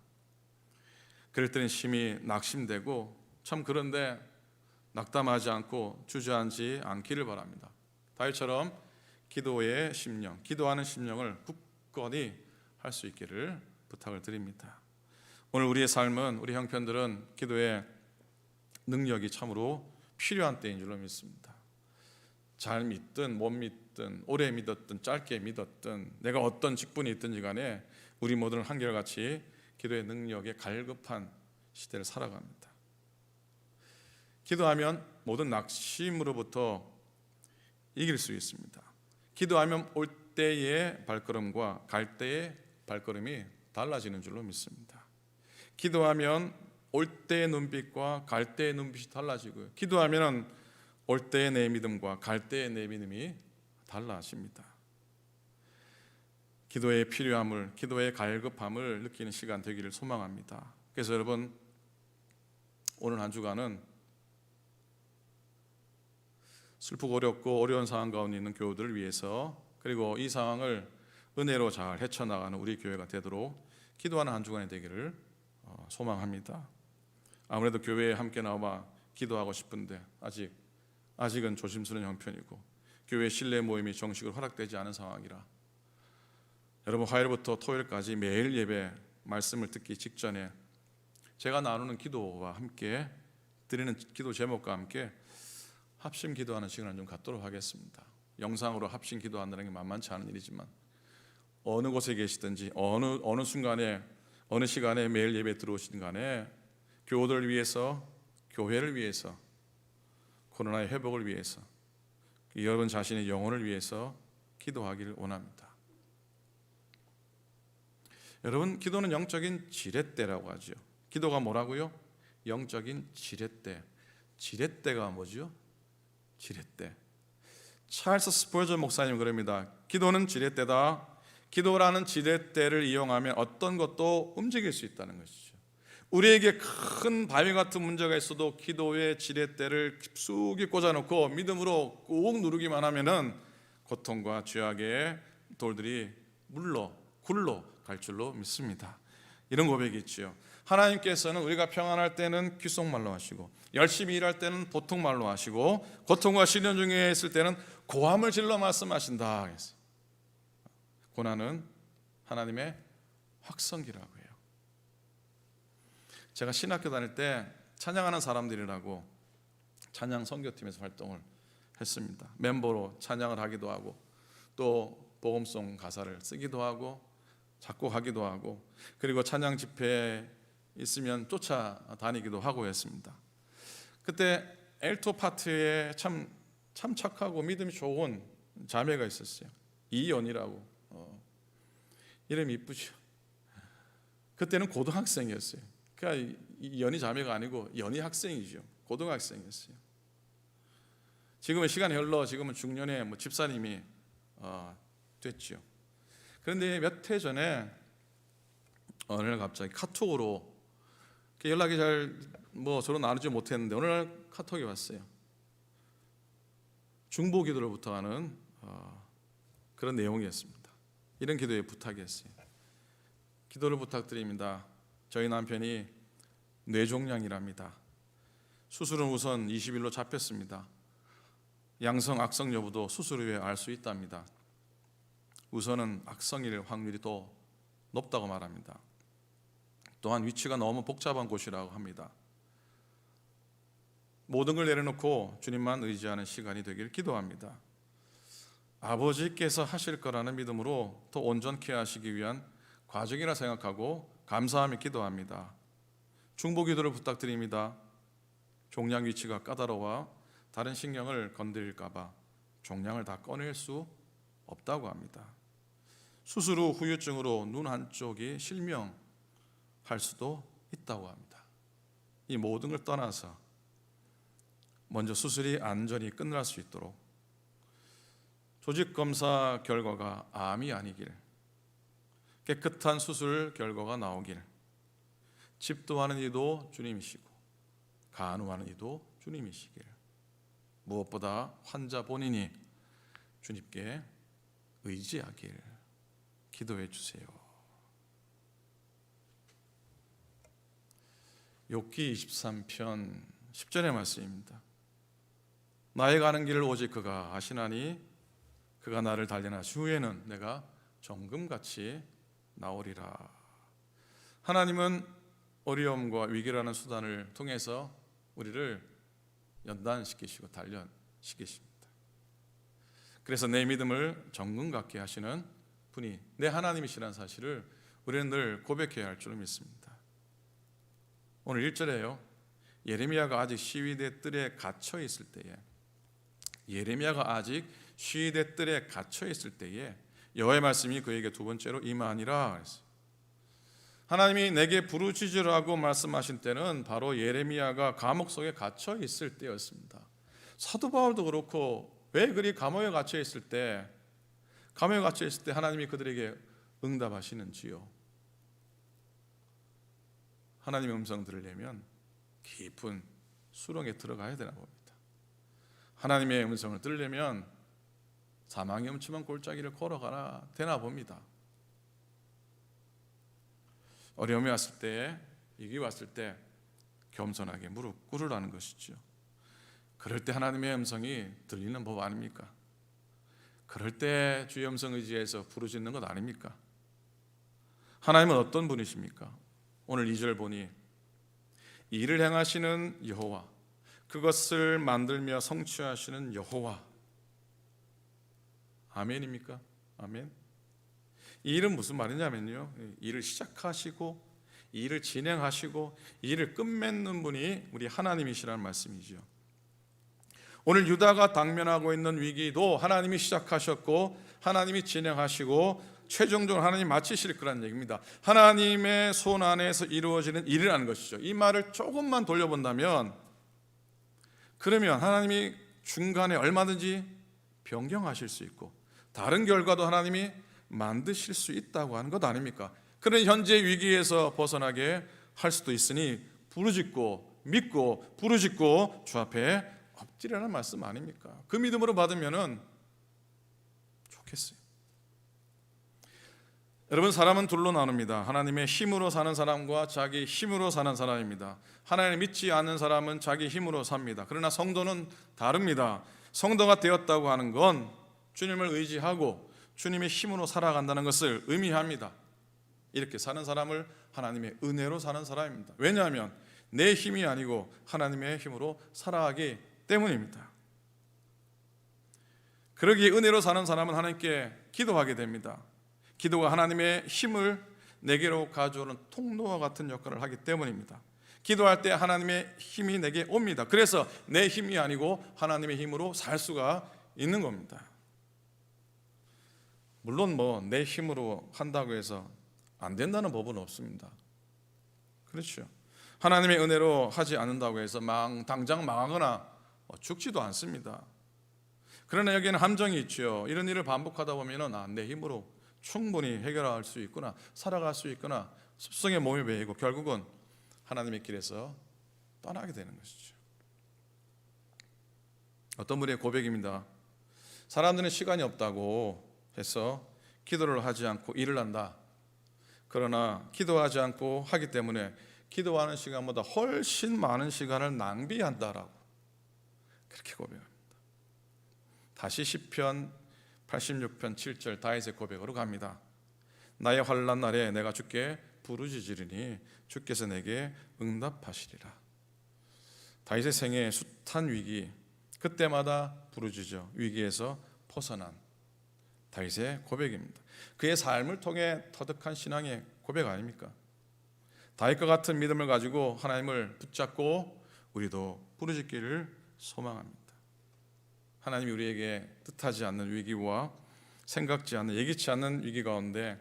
그럴 때는 심히 낙심되고, 참 그런데 낙담하지 않고 주저앉지 않기를 바랍니다. 다윗처럼 기도의 심령, 기도하는 심령을 굳건히 할 수 있기를 부탁을 드립니다. 오늘 우리의 삶은, 우리 형편들은 기도의 능력이 참으로 필요한 때인 줄로 믿습니다. 잘 믿든 못 믿든, 오래 믿었든 짧게 믿었든, 내가 어떤 직분이 있든지 간에 우리 모두는 한결같이 기도의 능력에 갈급한 시대를 살아갑니다. 기도하면 모든 낙심으로부터 이길 수 있습니다. 기도하면 올 때의 발걸음과 갈 때의 발걸음이 달라지는 줄로 믿습니다. 기도하면 올 때의 눈빛과 갈 때의 눈빛이 달라지고요. 기도하면 올 때의 내 믿음과 갈 때의 내 믿음이 달라집니다. 기도의 필요함을, 기도의 갈급함을 느끼는 시간 되기를 소망합니다. 그래서 여러분, 오늘 한 주간은 슬프고 어렵고 어려운 상황 가운데 있는 교우들을 위해서, 그리고 이 상황을 은혜로 잘 헤쳐나가는 우리 교회가 되도록 기도하는 한 주간이 되기를 소망합니다. 아무래도 교회에 함께 나와 기도하고 싶은데 아직은 조심스러운 형편이고, 교회 실내 모임이 정식으로 허락되지 않은 상황이라 여러분, 화요일부터 토요일까지 매일 예배 말씀을 듣기 직전에 제가 나누는 기도와 함께 드리는 기도 제목과 함께 합심 기도하는 시간을 좀 갖도록 하겠습니다. 영상으로 합심 기도한다는 게 만만치 않은 일이지만 어느 곳에 계시든지 어느 순간에 어느 시간에 매일 예배 들어오시든 간에 교우들을 위해서, 교회를 위해서, 코로나의 회복을 위해서, 여러분 자신의 영혼을 위해서 기도하기를 원합니다. 여러분, 기도는 영적인 지렛대라고 하죠. 기도가 뭐라고요? 영적인 지렛대. 지렛대가 뭐죠? 지렛대. 찰스 스펄전 목사님 그럽니다. 기도는 지렛대다. 기도라는 지렛대를 이용하면 어떤 것도 움직일 수 있다는 것이죠. 우리에게 큰 바위 같은 문제가 있어도 기도의 지렛대를 깊숙이 꽂아놓고 믿음으로 꾹 누르기만 하면은 고통과 죄악의 돌들이 굴러 갈 줄로 믿습니다. 이런 고백이 있지요. 하나님께서는 우리가 평안할 때는 귓속말로 하시고 열심히 일할 때는 보통말로 하시고 고통과 시련 중에 있을 때는 고함을 질러 말씀하신다. 고난은 하나님의 확성기라고 해요. 제가 신학교 다닐 때 찬양하는 사람들이라고 찬양 선교팀에서 활동을 했습니다. 멤버로 찬양을 하기도 하고 또 복음송 가사를 쓰기도 하고 작곡하기도 하고 그리고 찬양 집회에 있으면 쫓아다니기도 하고 했습니다. 그때 엘토 파트에 참 착하고 믿음이 좋은 자매가 있었어요. 이연이라고. 이름이 이쁘죠. 그때는 고등학생이었어요. 그러니까 연희 자매가 아니고 연희 학생이죠. 고등학생이었어요. 지금은 시간이 흘러 지금은 중년의 집사님이 됐죠. 그런데 몇 해 전에 어느 날 갑자기 카톡으로 연락이 잘 서로 나누지 못했는데 어느 날 카톡이 왔어요. 중보 기도를 부탁하는 그런 내용이었습니다. 이런 기도에 부탁이었어요. 기도를 부탁드립니다. 저희 남편이 뇌종양이랍니다. 수술은 우선 20일로 잡혔습니다. 양성 악성 여부도 수술 후에 알 수 있답니다. 우선은 악성일 확률이 더 높다고 말합니다. 또한 위치가 너무 복잡한 곳이라고 합니다. 모든 걸 내려놓고 주님만 의지하는 시간이 되길 기도합니다. 아버지께서 하실 거라는 믿음으로 더 온전케 하시기 위한 과정이라 생각하고 감사하며 기도합니다. 중보 기도를 부탁드립니다. 종양 위치가 까다로워 다른 신경을 건드릴까 봐 종양을 다 꺼낼 수 없다고 합니다. 수술 후 후유증으로 눈 한쪽이 실명할 수도 있다고 합니다. 이 모든 걸 떠나서 먼저 수술이 안전히 끝날 수 있도록 조직 검사 결과가 암이 아니길, 깨끗한 수술 결과가 나오길, 집도하는 이도 주님이시고 간호하는 이도 주님이시길, 무엇보다 환자 본인이 주님께 의지하길 기도해 주세요. 욥기 23편 10절의 말씀입니다. 나의 가는 길을 오직 그가 아시나니 그가 나를 단련하신 후에는 내가 정금같이 나오리라. 하나님은 어려움과 위기라는 수단을 통해서 우리를 연단시키시고 단련시키십니다. 그래서 내 믿음을 정금 같게 하시는 분이 내 하나님이시라는 사실을 우리는 늘 고백해야 할 줄 믿습니다. 오늘 1절에요. 예레미야가 아직 시위대 뜰에 갇혀 있을 때에 여호와의 말씀이 그에게 두 번째로 임하니라 했어요. 하나님이 내게 부르짖으라고 말씀하신 때는 바로 예레미야가 감옥 속에 갇혀 있을 때였습니다. 사도 바울도 그렇고 왜 그리 감옥에 갇혀 있을 때 하나님이 그들에게 응답하시는지요? 하나님의 음성 들으려면 깊은 수렁에 들어가야 되나 봅니다. 하나님의 음성을 들으려면 사망의 음침한 골짜기를 걸어가야 되나 봅니다. 어려움이 왔을 때, 위기 왔을 때 겸손하게 무릎 꿇으라는 것이죠. 그럴 때 하나님의 음성이 들리는 법 아닙니까? 그럴 때 주의 음성 의지해서 부르짖는 것 아닙니까? 하나님은 어떤 분이십니까? 오늘 2절 보니 일을 행하시는 여호와, 그것을 만들며 성취하시는 여호와. 아멘입니까? 아멘. 이 일은 무슨 말이냐면요, 일을 시작하시고 일을 진행하시고 일을 끝맺는 분이 우리 하나님이시라는 말씀이죠. 오늘 유다가 당면하고 있는 위기도 하나님이 시작하셨고 하나님이 진행하시고 최종적으로 하나님 마치실 거라는 얘기입니다. 하나님의 손 안에서 이루어지는 일이라는 것이죠. 이 말을 조금만 돌려본다면, 그러면 하나님이 중간에 얼마든지 변경하실 수 있고 다른 결과도 하나님이 만드실 수 있다고 하는 것 아닙니까? 그런 현재 위기에서 벗어나게 할 수도 있으니 부르짖고 믿고 부르짖고 주 앞에 엎드리라는 말씀 아닙니까? 그 믿음으로 받으면은 좋겠어요. 여러분, 사람은 둘로 나눕니다. 하나님의 힘으로 사는 사람과 자기 힘으로 사는 사람입니다. 하나님을 믿지 않는 사람은 자기 힘으로 삽니다. 그러나 성도는 다릅니다. 성도가 되었다고 하는 건 주님을 의지하고 주님의 힘으로 살아간다는 것을 의미합니다. 이렇게 사는 사람을 하나님의 은혜로 사는 사람입니다. 왜냐하면 내 힘이 아니고 하나님의 힘으로 살아가기 때문입니다. 그러기에 은혜로 사는 사람은 하나님께 기도하게 됩니다. 기도가 하나님의 힘을 내게로 가져오는 통로와 같은 역할을 하기 때문입니다. 기도할 때 하나님의 힘이 내게 옵니다. 그래서 내 힘이 아니고 하나님의 힘으로 살 수가 있는 겁니다. 물론 내 힘으로 한다고 해서 안 된다는 법은 없습니다. 그렇죠. 하나님의 은혜로 하지 않는다고 해서 당장 망하거나 죽지도 않습니다. 그러나 여기에는 함정이 있죠. 이런 일을 반복하다 보면 내 힘으로 충분히 해결할 수 있구나, 살아갈 수 있구나, 습성에 몸이 배이고 결국은 하나님의 길에서 떠나게 되는 것이죠. 어떤 분의 고백입니다. 사람들은 시간이 없다고 해서 기도를 하지 않고 일을 한다. 그러나 기도하지 않고 하기 때문에 기도하는 시간보다 훨씬 많은 시간을 낭비한다라고 그렇게 고백합니다. 다시 시편 86편 7절 다윗의 고백으로 갑니다. 나의 환난 날에 내가 주께 부르짖으리니 주께서 내게 응답하시리라. 다윗의 생애 숱한 위기, 그때마다 부르짖어 위기에서 벗어난 다윗의 고백입니다. 그의 삶을 통해 터득한 신앙의 고백 아닙니까? 다윗과 같은 믿음을 가지고 하나님을 붙잡고 우리도 부르짖기를 소망합니다. 하나님이 우리에게 뜻하지 않는 위기와 생각지 않는, 예기치 않는 위기 가운데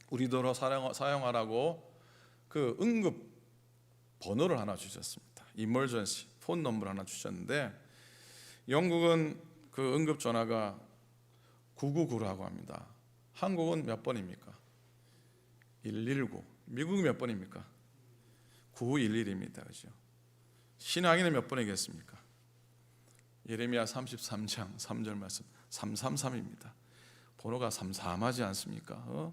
우리더러 사용하라고 그 응급 번호를 하나 주셨습니다. 이머전시 폰 넘버를 하나 주셨는데, 영국은 그 응급 전화가 999라고 합니다. 한국은 몇 번입니까? 119. 미국은 몇 번입니까? 911입니다. 그렇죠? 신앙인은 몇 번이겠습니까? 예레미야 33장 3절 말씀 333입니다. 번호가 삼삼하지 않습니까?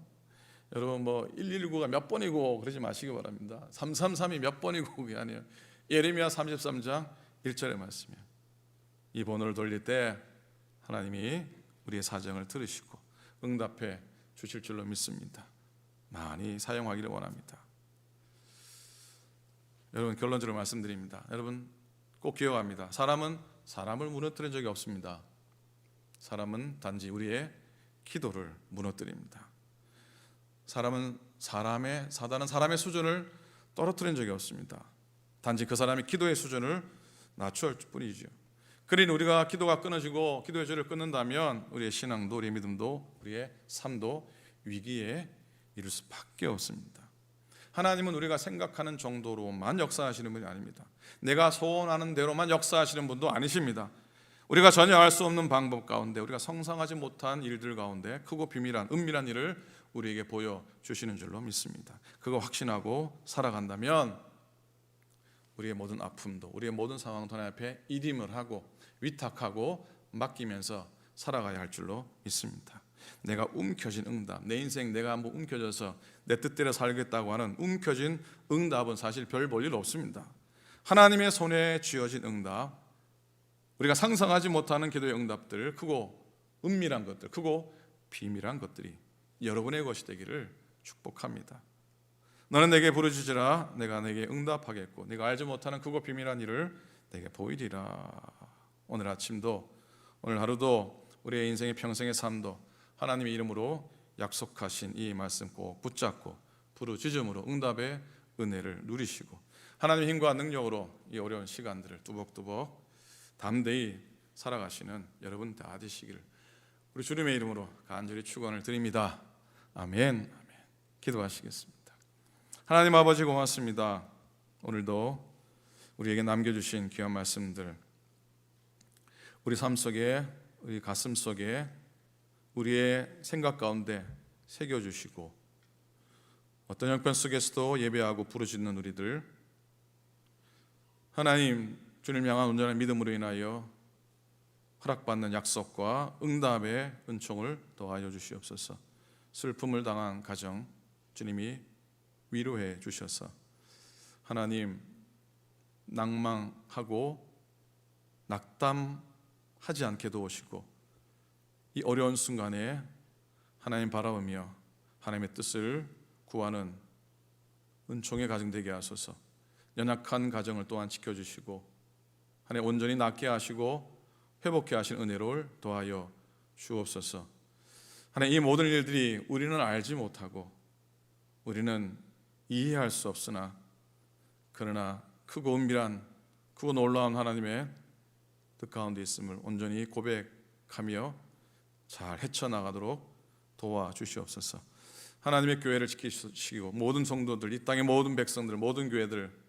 여러분 119가 몇 번이고 그러지 마시기 바랍니다. 333이 몇 번이고 그게 아니에요. 예레미야 33장 1절의 말씀이에요. 이 번호를 돌릴 때 하나님이 우리의 사정을 들으시고 응답해 주실 줄로 믿습니다. 많이 사용하기를 원합니다. 여러분, 결론적으로 말씀드립니다. 여러분 꼭 기억합니다. 사람은 사람을 무너뜨린 적이 없습니다. 사람은 단지 우리의 기도를 무너뜨립니다. 사단은 사람의 수준을 떨어뜨린 적이 없습니다. 단지 그 사람이 기도의 수준을 낮출 뿐이죠. 그러니 우리가 기도가 끊어지고 기도의 줄을 끊는다면 우리의 신앙도, 우리의 믿음도, 우리의 삶도 위기에 이를 수밖에 없습니다. 하나님은 우리가 생각하는 정도로만 역사하시는 분이 아닙니다. 내가 소원하는 대로만 역사하시는 분도 아니십니다. 우리가 전혀 알 수 없는 방법 가운데, 우리가 상상하지 못한 일들 가운데 크고 비밀한 은밀한 일을 우리에게 보여주시는 줄로 믿습니다. 그거 확신하고 살아간다면 우리의 모든 아픔도, 우리의 모든 상황도 하나님 앞에 이임을 하고 위탁하고 맡기면서 살아가야 할 줄로 믿습니다. 내가 움켜쥔 응답, 내 인생 내가 한번 움켜져서 내 뜻대로 살겠다고 하는 움켜진 응답은 사실 별 볼 일 없습니다. 하나님의 손에 쥐어진 응답, 우리가 상상하지 못하는 기도의 응답들, 크고 은밀한 것들, 크고 비밀한 것들이 여러분의 것이 되기를 축복합니다. 너는 내게 부르짖으라 내가 내게 응답하겠고 네가 알지 못하는 크고 비밀한 일을 내게 보이리라. 오늘 아침도 오늘 하루도 우리의 인생의 평생의 삶도 하나님의 이름으로 약속하신 이 말씀 꼭 붙잡고 부르짖음으로 응답의 은혜를 누리시고 하나님의 힘과 능력으로 이 어려운 시간들을 뚜벅뚜벅 담대히 살아가시는 여러분 다 되시기를 우리 주님의 이름으로 간절히 축원을 드립니다. 아멘. 기도하시겠습니다. 하나님 아버지 고맙습니다. 오늘도 우리에게 남겨주신 귀한 말씀들 우리 삶 속에 우리 가슴 속에 우리의 생각 가운데 새겨주시고 어떤 형편 속에서도 예배하고 부르짖는 우리들 하나님 주님 향한 온전한 믿음으로 인하여 허락받는 약속과 응답의 은총을 더하여 주시옵소서. 슬픔을 당한 가정 주님이 위로해 주셔서 하나님 낭망하고 낙담하지 않게 도우시고 이 어려운 순간에 하나님 바라보며 하나님의 뜻을 구하는 은총의 가정 되게 하소서. 연약한 가정을 또한 지켜주시고 하나님 온전히 낫게 하시고 회복케 하신 은혜를 더하여 주옵소서. 하나님 이 모든 일들이 우리는 알지 못하고 우리는 이해할 수 없으나 그러나 크고 은밀한 크고 놀라운 하나님의 뜻 가운데 있음을 온전히 고백하며 잘 헤쳐나가도록 도와주시옵소서. 하나님의 교회를 지키시고 모든 성도들 이 땅의 모든 백성들 모든 교회들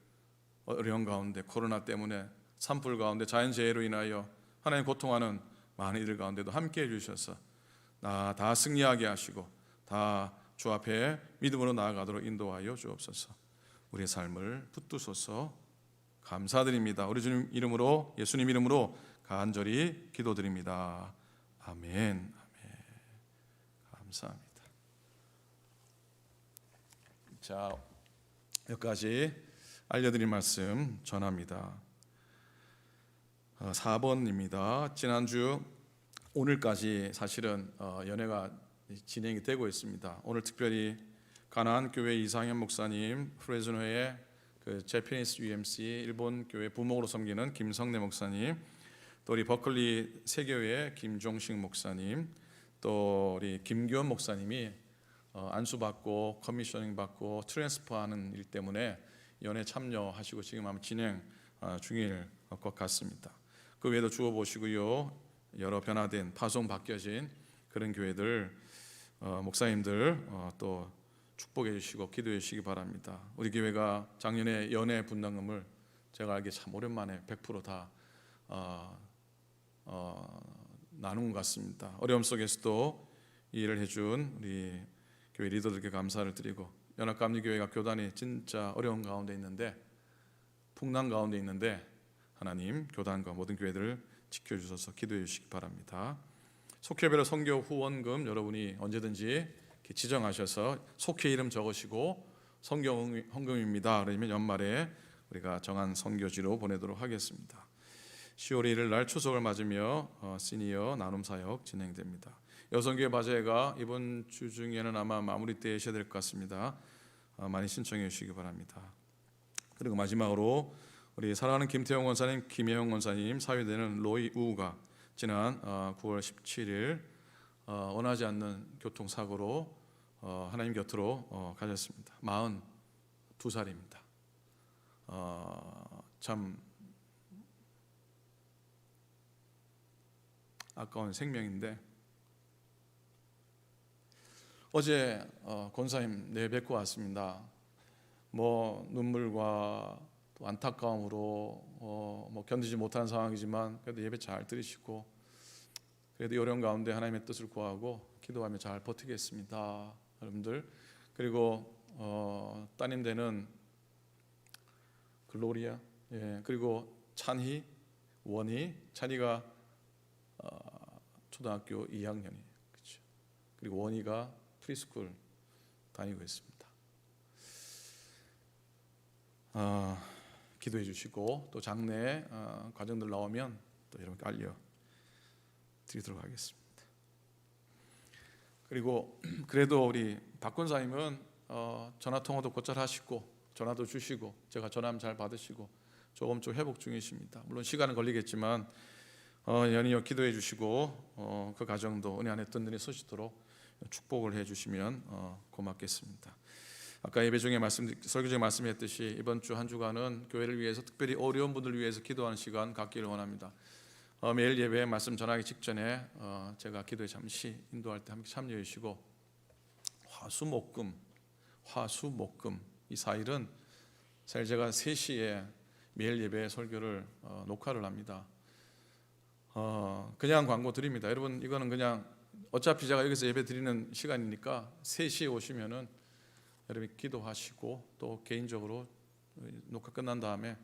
어려운 가운데 코로나 때문에 산불 가운데 자연재해로 인하여 하나님 고통하는 많은 이들 가운데도 함께해 주셔서 다 승리하게 하시고 다 주 앞에 믿음으로 나아가도록 인도하여 주옵소서. 우리의 삶을 붙드소서. 감사드립니다. 우리 주님 이름으로 예수님 이름으로 간절히 기도드립니다. 아멘. 감사합니다. 자, 여기까지 알려드릴 말씀 전합니다. 4번입니다. 지난주 오늘까지 사실은 연회가 진행이 되고 있습니다. 오늘 특별히 가나안 교회 이상현 목사님, 프레즈노의 그 제피니스 UMC 일본 교회 부목으로 섬기는 김성래 목사님, 또 우리 버클리 세교회 김종식 목사님, 또 우리 김규원 목사님이 안수받고 커미셔닝 받고 트랜스퍼하는 일 때문에 연회 참여하시고 지금 아마 진행 중일 것 같습니다. 그 외에도 주어 보시고요. 여러 변화된 파송 바뀌어진 그런 교회들 목사님들 또 축복해 주시고 기도해 주시기 바랍니다. 우리 교회가 작년에 연회 분담금을 제가 알기에 참 오랜만에 100% 나눈 것 같습니다. 어려움 속에서도 이 일을 해준 우리 교회 리더들께 감사를 드리고 연합감리교회가 교단이 진짜 어려운 가운데 있는데 풍랑 가운데 있는데 하나님 교단과 모든 교회들을 지켜주셔서 기도해 주시기 바랍니다. 속회별로 선교 후원금 여러분이 언제든지 지정하셔서 속회 이름 적으시고 선교 헌금입니다. 그러면 연말에 우리가 정한 선교지로 보내도록 하겠습니다. 10월 1일 날 추석을 맞으며 시니어 나눔 사역 진행됩니다. 여성교회 바제가 이번 주 중에는 아마 마무리되셔야 될 것 같습니다. 많이 신청해 주시기 바랍니다. 그리고 마지막으로 우리 사랑하는 김태형 원사님, 김혜영 원사님 사회되는 로이 우가 지난 9월 17일 원하지 않는 교통사고로 하나님 곁으로 가셨습니다. 42살입니다. 참 아까운 생명인데 어제 권사님 뵙고 왔습니다. 뭐 눈물과 또 안타까움으로 뭐 견디지 못하는 상황이지만 그래도 예배 잘 드리시고 그래도 어려운 가운데 하나님의 뜻을 구하고 기도하며 잘 버티겠습니다, 여러분들. 그리고 따님 되는 글로리아, 그리고 찬희, 원희, 찬희가 초등학교 2학년이 그렇죠. 그리고 원희가 프리스쿨 다니고 있습니다. 기도해 주시고 또 장래 과정들 나오면 또 여러분께 알려 드리도록 하겠습니다. 그리고 그래도 우리 박 권사님은 전화 통화도 곧잘 하시고 전화도 주시고 제가 전화하면 잘 받으시고 조금 회복 중이십니다. 물론 시간은 걸리겠지만 연이어 기도해 주시고 그 가정도 은혜 안에 든든히 서시도록 축복을 해 주시면 고맙겠습니다. 아까 예배 중에 설교 중에 말씀했듯이 이번 주 한 주간은 교회를 위해서 특별히 어려운 분들을 위해서 기도하는 시간 갖기를 원합니다. 매일 예배 말씀 전하기 직전에 제가 기도에 잠시 인도할 때 함께 참여해 주시고 화수목금 이 4일은 사실 제가 3시에 매일 예배 설교를 녹화를 합니다. 그냥 광고 드립니다. 여러분 이거는 그냥 어차피 제가 여기서 예배 드리는 시간이니까 3시에 오시면은 여러분이 기도하시고 또 개인적으로 녹화 끝난 다음에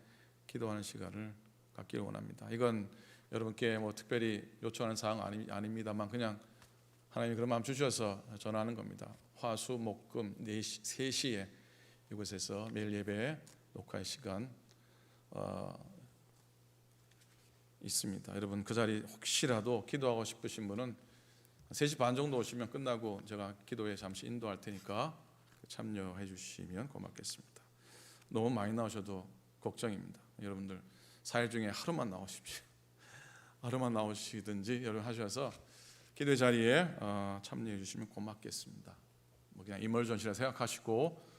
기도하는 시간을 갖기를 원합니다. 이건 여러분께 특별히 요청하는 사항 아닙니다만 그냥 하나님이 그런 마음 주셔서 전하는 겁니다. 화수 목금 3시에 이곳에서 매일 예배 녹화의 시간 있습니다. 여러분 그 자리 혹시라도 기도하고 싶으신 분은 3시 반 정도 오시면 끝나고 제가 기도에 잠시 인도할 테니까 참여해 주시면 고맙겠습니다. 너무 많이 나오셔도 걱정입니다. 여러분들 4일 중에 하루만 나오십시오. 하루만 나오시든지 여러분 하셔서 기도의 자리에 참여해 주시면 고맙겠습니다. 그냥 이멀전시라 생각하시고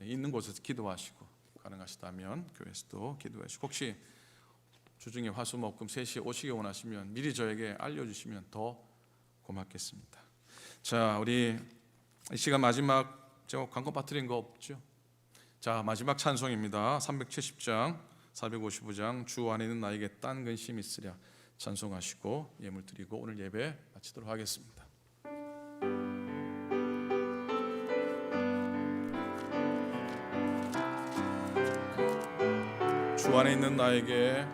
있는 곳에서 기도하시고 가능하시다면 교회에서도 기도하시고 혹시 주중에 화수목금 3시에 오시기 원하시면 미리 저에게 알려주시면 더 고맙겠습니다. 자, 우리 이 시간 마지막 제가 광고 빠뜨린 거 없죠? 자, 마지막 찬송입니다. 370장 455장 주 안에 있는 나에게 딴 근심이 있으랴 찬송하시고 예물 드리고 오늘 예배 마치도록 하겠습니다. 주 안에 있는 나에게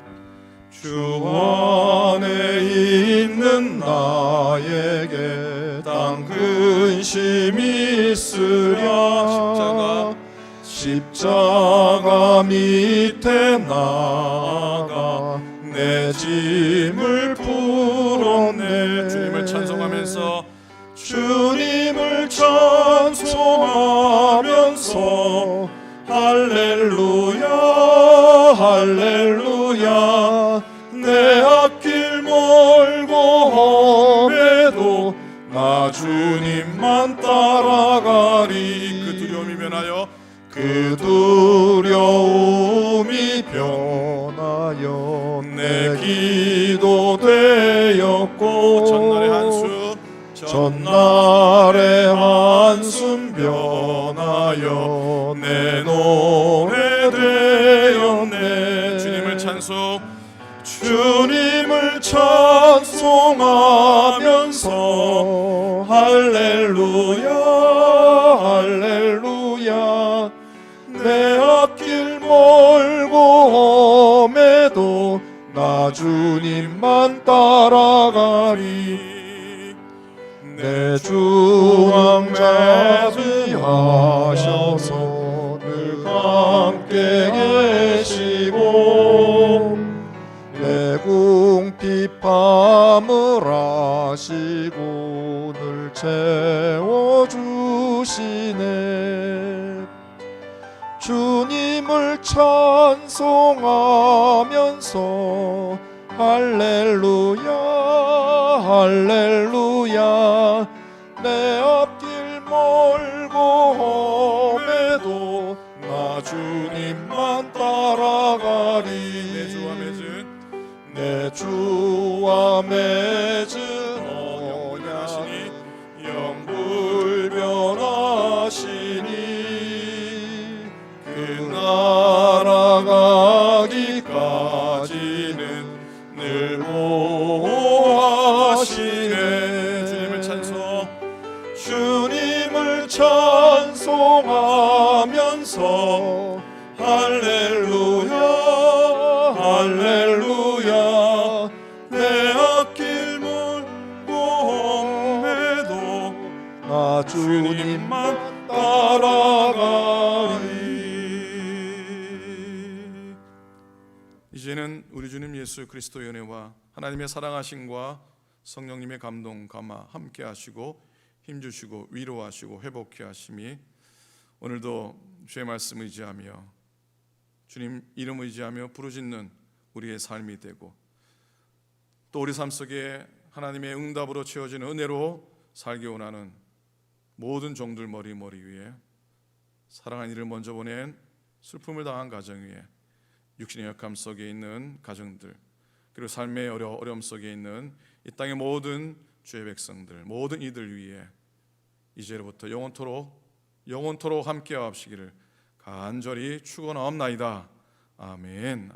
주 안에 있는 나에게 딴 근심이 있으랴 십자가 밑에 나아가 내 짐을 풀었네. 주님을 찬송하면서 할렐루야 할렐루야 내 앞길 멀고 험해도 나 주님만 따라가리. 그 두려움이 변하여 내 기도 되었고 전날의 한숨 변하여 내 노래 되었네. 주님을 찬송하면서 할렐루야 할렐루야 내 앞길 멀고 험해도 나 주님만 따라가리. 내 주 왕자비하셔서 늘 함께 계시고 내 궁핍함을 아시고 늘 채워주시네. 주님을 찬송하면서 할렐루야 할렐루야 내 앞길 멀고 험해도 나 주님만 따라가리. 내 주와 맺은 언약이 영불변하시니 그 날아가기까지는 늘 보호하시네. 주님을 찬송하면서 할렐루야 할렐루야 내 앞길 멀고 험해도 나 주님만 따라가리. 이제는 우리 주님 예수 그리스도의 은혜와 하나님의 사랑하심과 성령님의 감동 감화 함께 하시고 힘주시고 위로하시고 회복케 하심이 오늘도 주의 말씀 의지하며 주님 이름 의지하며 부르짖는 우리의 삶이 되고 또 우리 삶 속에 하나님의 응답으로 채워지는 은혜로 살기 원하는 모든 종들 머리 위에 사랑하는 이를 먼저 보낸 슬픔을 당한 가정 위에 육신의 역함 속에 있는 가정들 그리고 삶의 어려움 속에 있는 이 땅의 모든 주의 백성들 모든 이들 위에 이제로부터 영원토록 함께하옵시기를 간절히 축원하옵나이다. 아멘.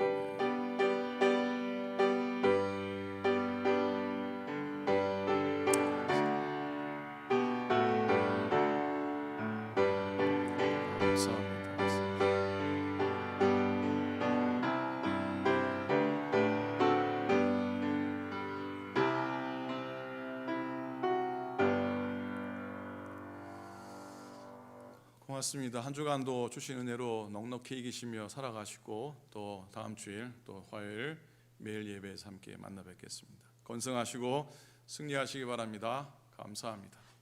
고맙습니다. 한 주간도 주신 은혜로 넉넉히 이기시며 살아가시고 또 다음 주일 또 화요일 매일 예배에서 함께 만나 뵙겠습니다. 건승하시고 승리하시기 바랍니다. 감사합니다.